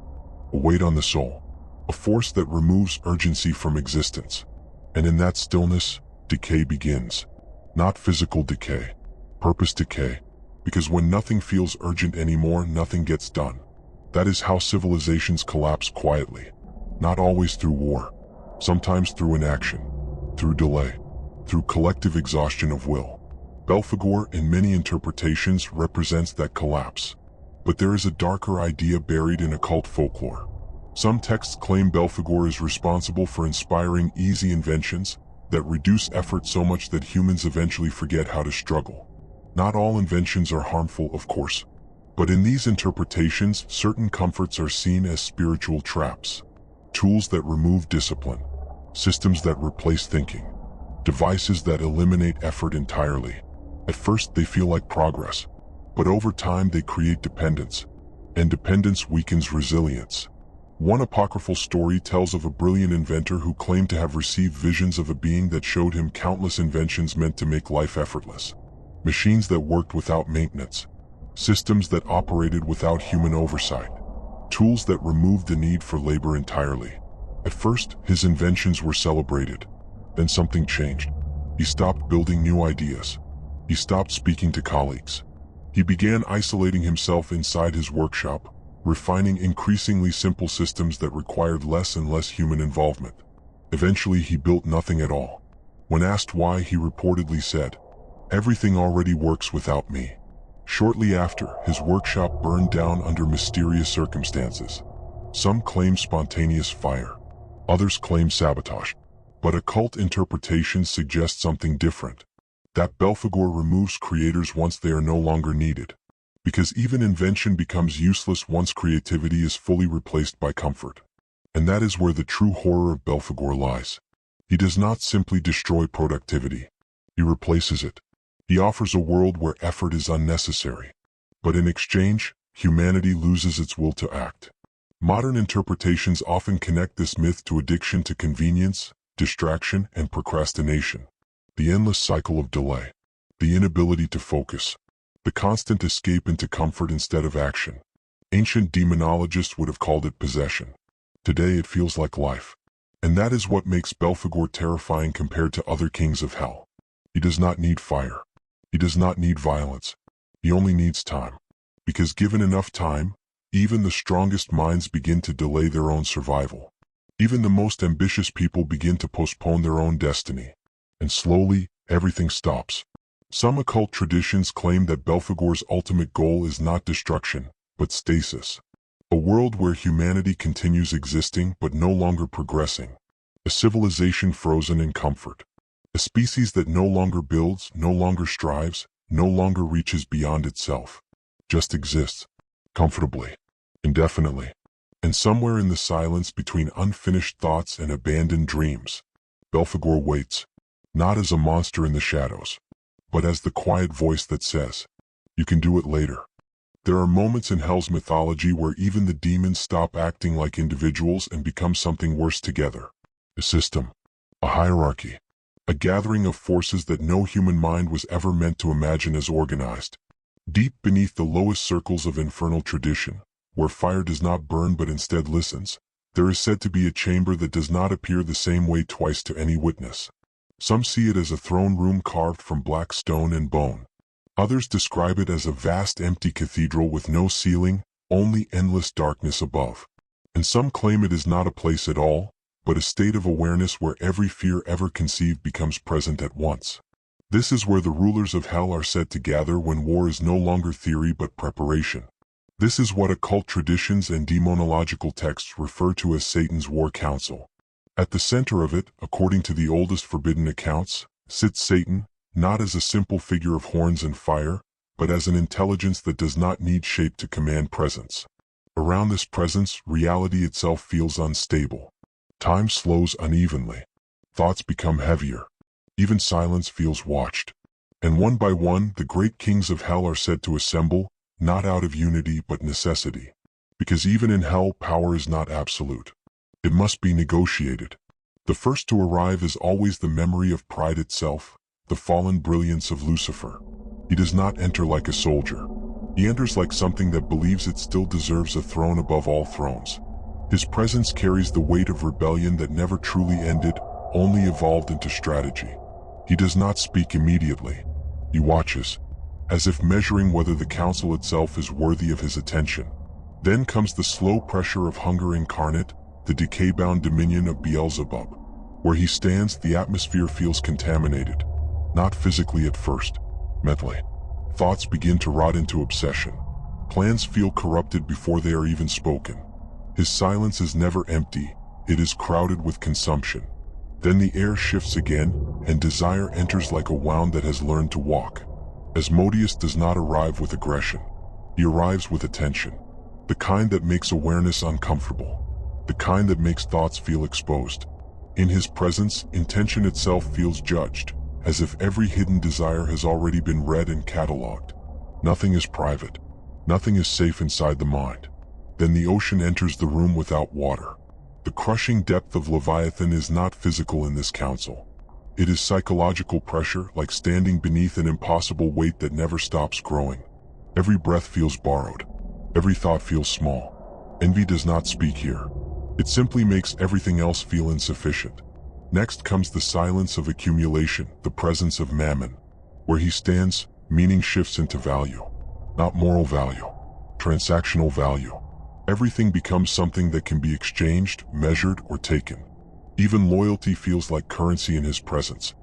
a weight on the soul, a force that removes urgency from existence. And in that stillness, decay begins. Not physical decay, purpose decay, because when nothing feels urgent anymore, nothing gets done. That is how civilizations collapse quietly. Not always through war, sometimes through inaction, through delay, through collective exhaustion of will. Belphegor, in many interpretations, represents that collapse. But there is a darker idea buried in occult folklore. Some texts claim Belphegor is responsible for inspiring easy inventions that reduce effort so much that humans eventually forget how to struggle. Not all inventions are harmful, of course, but in these interpretations, certain comforts are seen as spiritual traps. Tools that remove discipline, systems that replace thinking, devices that eliminate effort entirely. At first they feel like progress, but over time they create dependence, and dependence weakens resilience. One apocryphal story tells of a brilliant inventor who claimed to have received visions of a being that showed him countless inventions meant to make life effortless. Machines that worked without maintenance, systems that operated without human oversight, tools that removed the need for labor entirely. At first, his inventions were celebrated. Then something changed. He stopped building new ideas. He stopped speaking to colleagues. He began isolating himself inside his workshop, refining increasingly simple systems that required less and less human involvement. Eventually, he built nothing at all. When asked why, he reportedly said, "Everything already works without me." Shortly after, his workshop burned down under mysterious circumstances. Some claim spontaneous fire, others claim sabotage. But occult interpretations suggest something different. That Belphegor removes creators once they are no longer needed. Because even invention becomes useless once creativity is fully replaced by comfort. And that is where the true horror of Belphegor lies. He does not simply destroy productivity. He replaces it. He offers a world where effort is unnecessary. But in exchange, humanity loses its will to act. Modern interpretations often connect this myth to addiction to convenience, distraction, and procrastination. The endless cycle of delay. The inability to focus. The constant escape into comfort instead of action. Ancient demonologists would have called it possession. Today it feels like life. And that is what makes Belphegor terrifying compared to other kings of hell. He does not need fire. He does not need violence. He only needs time. Because given enough time, even the strongest minds begin to delay their own survival. Even the most ambitious people begin to postpone their own destiny. And slowly, everything stops. Some occult traditions claim that Belphegor's ultimate goal is not destruction, but stasis. A world where humanity continues existing but no longer progressing. A civilization frozen in comfort. A species that no longer builds, no longer strives, no longer reaches beyond itself. Just exists. Comfortably. Indefinitely. And somewhere in the silence between unfinished thoughts and abandoned dreams, Belphegor waits. Not as a monster in the shadows, but as the quiet voice that says, "You can do it later." There are moments in hell's mythology where even the demons stop acting like individuals and become something worse together. A system. A hierarchy. A gathering of forces that no human mind was ever meant to imagine as organized. Deep beneath the lowest circles of infernal tradition, where fire does not burn but instead listens, there is said to be a chamber that does not appear the same way twice to any witness. Some see it as a throne room carved from black stone and bone. Others describe it as a vast empty cathedral with no ceiling, only endless darkness above. And some claim it is not a place at all, but a state of awareness where every fear ever conceived becomes present at once. This is where the rulers of hell are said to gather when war is no longer theory but preparation. This is what occult traditions and demonological texts refer to as Satan's war council. At the center of it, according to the oldest forbidden accounts, sits Satan, not as a simple figure of horns and fire, but as an intelligence that does not need shape to command presence. Around this presence, reality itself feels unstable. Time slows unevenly. Thoughts become heavier. Even silence feels watched. And one by one, the great kings of hell are said to assemble, not out of unity but necessity. Because even in hell, power is not absolute. It must be negotiated. The first to arrive is always the memory of pride itself, the fallen brilliance of Lucifer. He does not enter like a soldier. He enters like something that believes it still deserves a throne above all thrones. His presence carries the weight of rebellion that never truly ended, only evolved into strategy. He does not speak immediately. He watches, as if measuring whether the council itself is worthy of his attention. Then comes the slow pressure of hunger incarnate, the decay-bound dominion of Beelzebub. Where he stands, the atmosphere feels contaminated. Not physically at first, mentally. Thoughts begin to rot into obsession. Plans feel corrupted before they are even spoken. His silence is never empty, it is crowded with consumption. Then the air shifts again, and desire enters like a wound that has learned to walk. Asmodeus does not arrive with aggression. He arrives with attention. The kind that makes awareness uncomfortable. The kind that makes thoughts feel exposed. In his presence, intention itself feels judged, as if every hidden desire has already been read and catalogued. Nothing is private. Nothing is safe inside the mind. Then the ocean enters the room without water. The crushing depth of Leviathan is not physical in this council. It is psychological pressure, like standing beneath an impossible weight that never stops growing. Every breath feels borrowed. Every thought feels small. Envy does not speak here. It simply makes everything else feel insufficient. Next comes the silence of accumulation, the presence of Mammon. Where he stands, meaning shifts into value. Not moral value. Transactional value. Everything becomes something that can be exchanged, measured, or taken. Even loyalty feels like currency in his presence.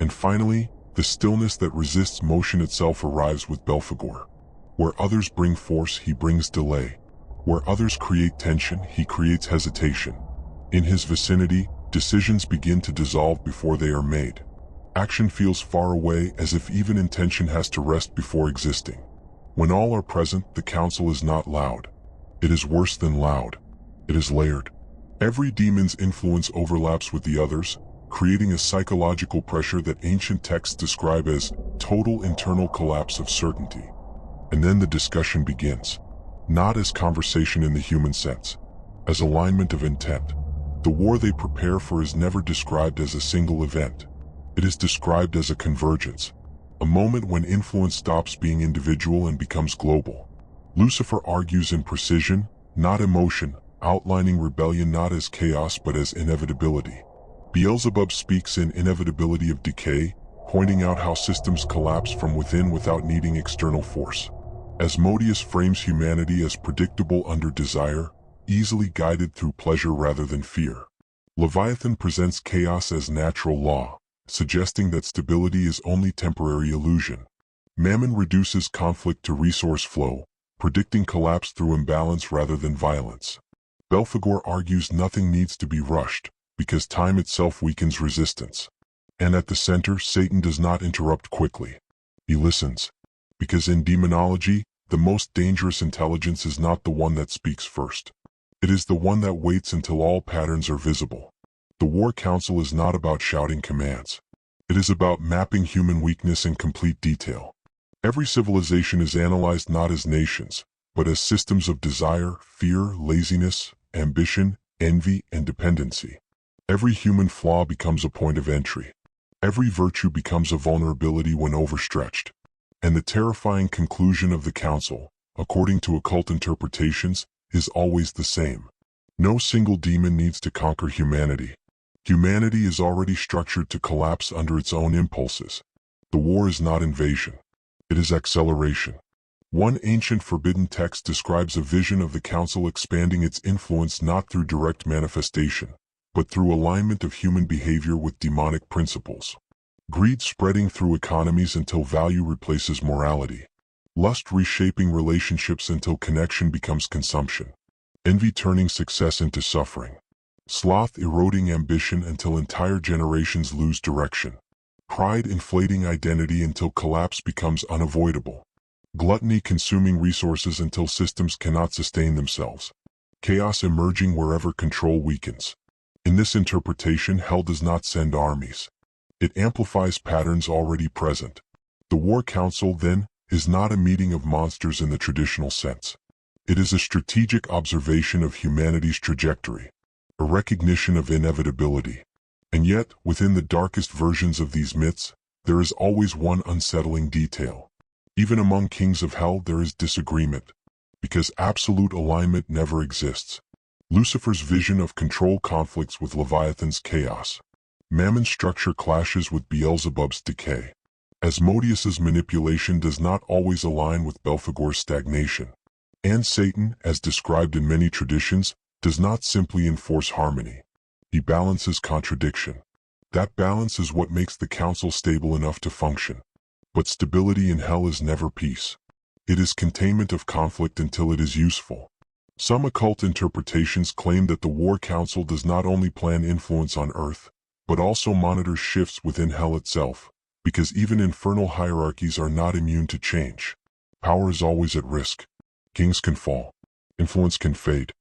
And finally, the stillness that resists motion itself arrives with Belphegor. Where others bring force, he brings delay. Where others create tension, he creates hesitation. In his vicinity, decisions begin to dissolve before they are made. Action feels far away, as if even intention has to rest before existing. When all are present, the council is not loud. It is worse than loud. It is layered. Every demon's influence overlaps with the others, creating a psychological pressure that ancient texts describe as total internal collapse of certainty. And then the discussion begins. Not as conversation in the human sense, as alignment of intent. The war they prepare for is never described as a single event. It is described as a convergence, a moment when influence stops being individual and becomes global. Lucifer argues in precision, not emotion, outlining rebellion not as chaos but as inevitability. Beelzebub speaks in inevitability of decay, pointing out how systems collapse from within without needing external force. Asmodeus frames humanity as predictable under desire, easily guided through pleasure rather than fear. Leviathan presents chaos as natural law, suggesting that stability is only temporary illusion. Mammon reduces conflict to resource flow, predicting collapse through imbalance rather than violence. Belphegor argues nothing needs to be rushed, because time itself weakens resistance. And at the center, Satan does not interrupt quickly. He listens. Because in demonology, the most dangerous intelligence is not the one that speaks first. It is the one that waits until all patterns are visible. The War Council is not about shouting commands. It is about mapping human weakness in complete detail. Every civilization is analyzed not as nations, but as systems of desire, fear, laziness, ambition, envy, and dependency. Every human flaw becomes a point of entry. Every virtue becomes a vulnerability when overstretched. And the terrifying conclusion of the Council, according to occult interpretations, is always the same. No single demon needs to conquer humanity. Humanity is already structured to collapse under its own impulses. The war is not invasion. It is acceleration. One ancient forbidden text describes a vision of the Council expanding its influence not through direct manifestation, but through alignment of human behavior with demonic principles. Greed spreading through economies until value replaces morality. Lust reshaping relationships until connection becomes consumption. Envy turning success into suffering. Sloth eroding ambition until entire generations lose direction. Pride inflating identity until collapse becomes unavoidable. Gluttony consuming resources until systems cannot sustain themselves. Chaos emerging wherever control weakens. In this interpretation, hell does not send armies. It amplifies patterns already present. The War Council, then, is not a meeting of monsters in the traditional sense. It is a strategic observation of humanity's trajectory, a recognition of inevitability. And yet, within the darkest versions of these myths, there is always one unsettling detail. Even among kings of hell there is disagreement, because absolute alignment never exists. Lucifer's vision of control conflicts with Leviathan's chaos. Mammon's structure clashes with Beelzebub's decay. Asmodeus's manipulation does not always align with Belphegor's stagnation. And Satan, as described in many traditions, does not simply enforce harmony. He balances contradiction. That balance is what makes the Council stable enough to function. But stability in hell is never peace. It is containment of conflict until it is useful. Some occult interpretations claim that the War Council does not only plan influence on Earth, but also monitors shifts within hell itself, because even infernal hierarchies are not immune to change. Power is always at risk. Kings can fall. Influence can fade.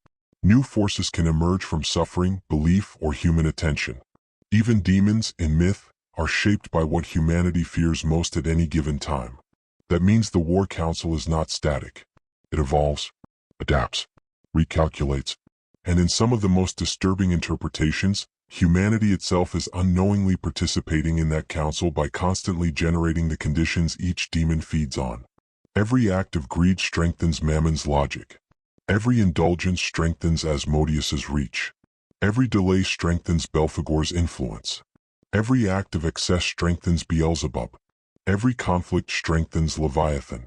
New forces can emerge from suffering, belief, or human attention. Even demons, in myth, are shaped by what humanity fears most at any given time. That means the War Council is not static. It evolves, adapts, recalculates, and in some of the most disturbing interpretations, humanity itself is unknowingly participating in that council by constantly generating the conditions each demon feeds on. Every act of greed strengthens Mammon's logic. Every indulgence strengthens Asmodeus's reach. Every delay strengthens Belphegor's influence. Every act of excess strengthens Beelzebub. Every conflict strengthens Leviathan.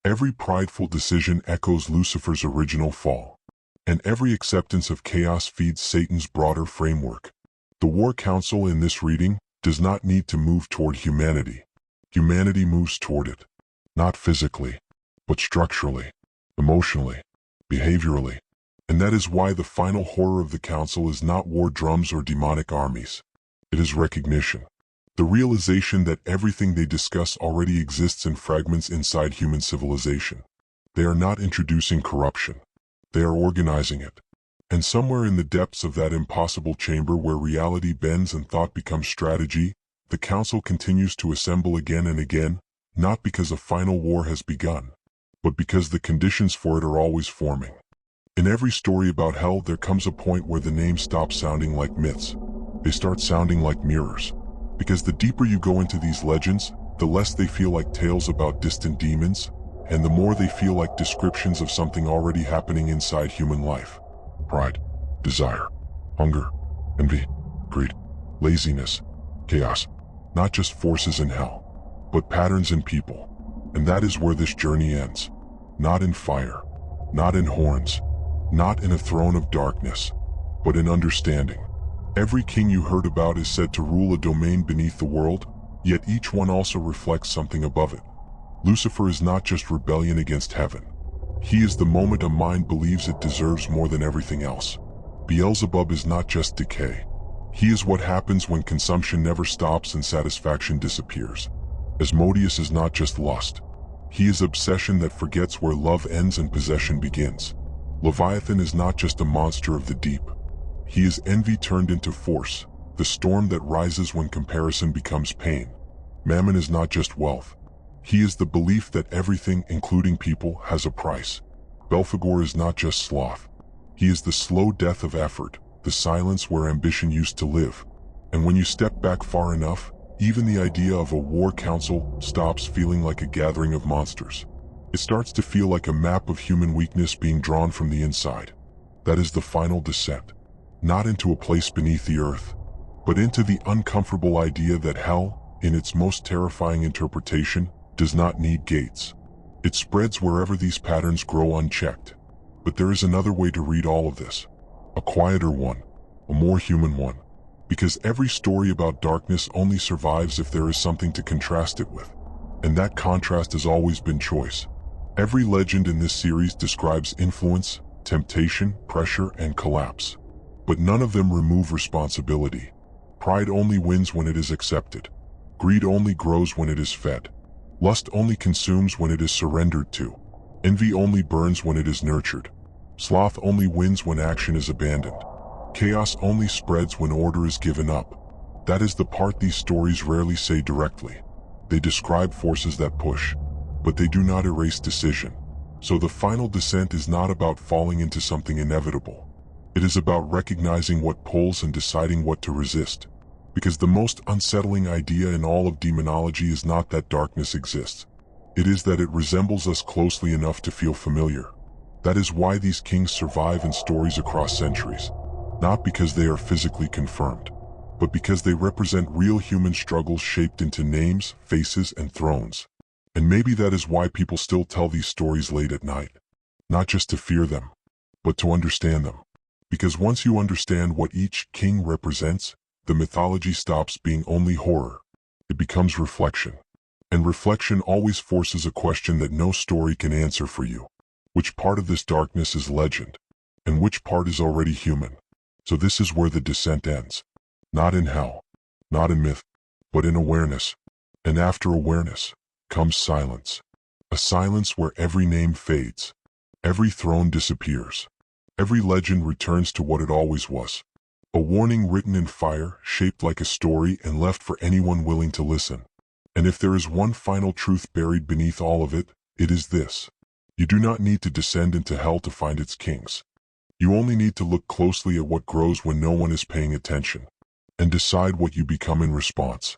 Every prideful decision echoes Lucifer's original fall. And every acceptance of chaos feeds Satan's broader framework. The War Council in this reading does not need to move toward humanity. Humanity moves toward it. Not physically, but structurally, emotionally, behaviorally. And that is why the final horror of the Council is not war drums or demonic armies. It is recognition. The realization that everything they discuss already exists in fragments inside human civilization. They are not introducing corruption. They are organizing it. And somewhere in the depths of that impossible chamber where reality bends and thought becomes strategy, the Council continues to assemble again and again, not because a final war has begun, but because the conditions for it are always forming. In every story about hell, there comes a point where the names stop sounding like myths. They start sounding like mirrors. Because the deeper you go into these legends, the less they feel like tales about distant demons, and the more they feel like descriptions of something already happening inside human life. Pride, desire, hunger, envy, greed, laziness, chaos. Not just forces in hell, but patterns in people. And that is where this journey ends. Not in fire, not in horns, not in a throne of darkness, but in understanding. Every king you heard about is said to rule a domain beneath the world, yet each one also reflects something above it. Lucifer is not just rebellion against heaven. He is the moment a mind believes it deserves more than everything else. Beelzebub is not just decay. He is what happens when consumption never stops and satisfaction disappears. Asmodeus is not just lust. He is obsession that forgets where love ends and possession begins. Leviathan is not just a monster of the deep. He is envy turned into force, the storm that rises when comparison becomes pain. Mammon is not just wealth. He is the belief that everything, including people, has a price. Belphegor is not just sloth. He is the slow death of effort, the silence where ambition used to live. And when you step back far enough, even the idea of a war council stops feeling like a gathering of monsters. It starts to feel like a map of human weakness being drawn from the inside. That is the final descent. Not into a place beneath the earth, but into the uncomfortable idea that hell, in its most terrifying interpretation, does not need gates. It spreads wherever these patterns grow unchecked. But there is another way to read all of this. A quieter one, a more human one. Because every story about darkness only survives if there is something to contrast it with. And that contrast has always been choice. Every legend in this series describes influence, temptation, pressure, and collapse. But none of them remove responsibility. Pride only wins when it is accepted. Greed only grows when it is fed. Lust only consumes when it is surrendered to. Envy only burns when it is nurtured. Sloth only wins when action is abandoned. Chaos only spreads when order is given up. That is the part these stories rarely say directly. They describe forces that push, but they do not erase decision. So the final descent is not about falling into something inevitable. It is about recognizing what pulls and deciding what to resist. Because the most unsettling idea in all of demonology is not that darkness exists. It is that it resembles us closely enough to feel familiar. That is why these kings survive in stories across centuries. Not because they are physically confirmed, but because they represent real human struggles shaped into names, faces, and thrones. And maybe that is why people still tell these stories late at night. Not just to fear them, but to understand them. Because once you understand what each king represents, the mythology stops being only horror. It becomes reflection. And reflection always forces a question that no story can answer for you. Which part of this darkness is legend? And which part is already human? So this is where the descent ends. Not in hell, not in myth, but in awareness. And after awareness comes silence. A silence where every name fades. Every throne disappears. Every legend returns to what it always was. A warning written in fire, shaped like a story and left for anyone willing to listen. And if there is one final truth buried beneath all of it, it is this. You do not need to descend into hell to find its kings. You only need to look closely at what grows when no one is paying attention, and decide what you become in response.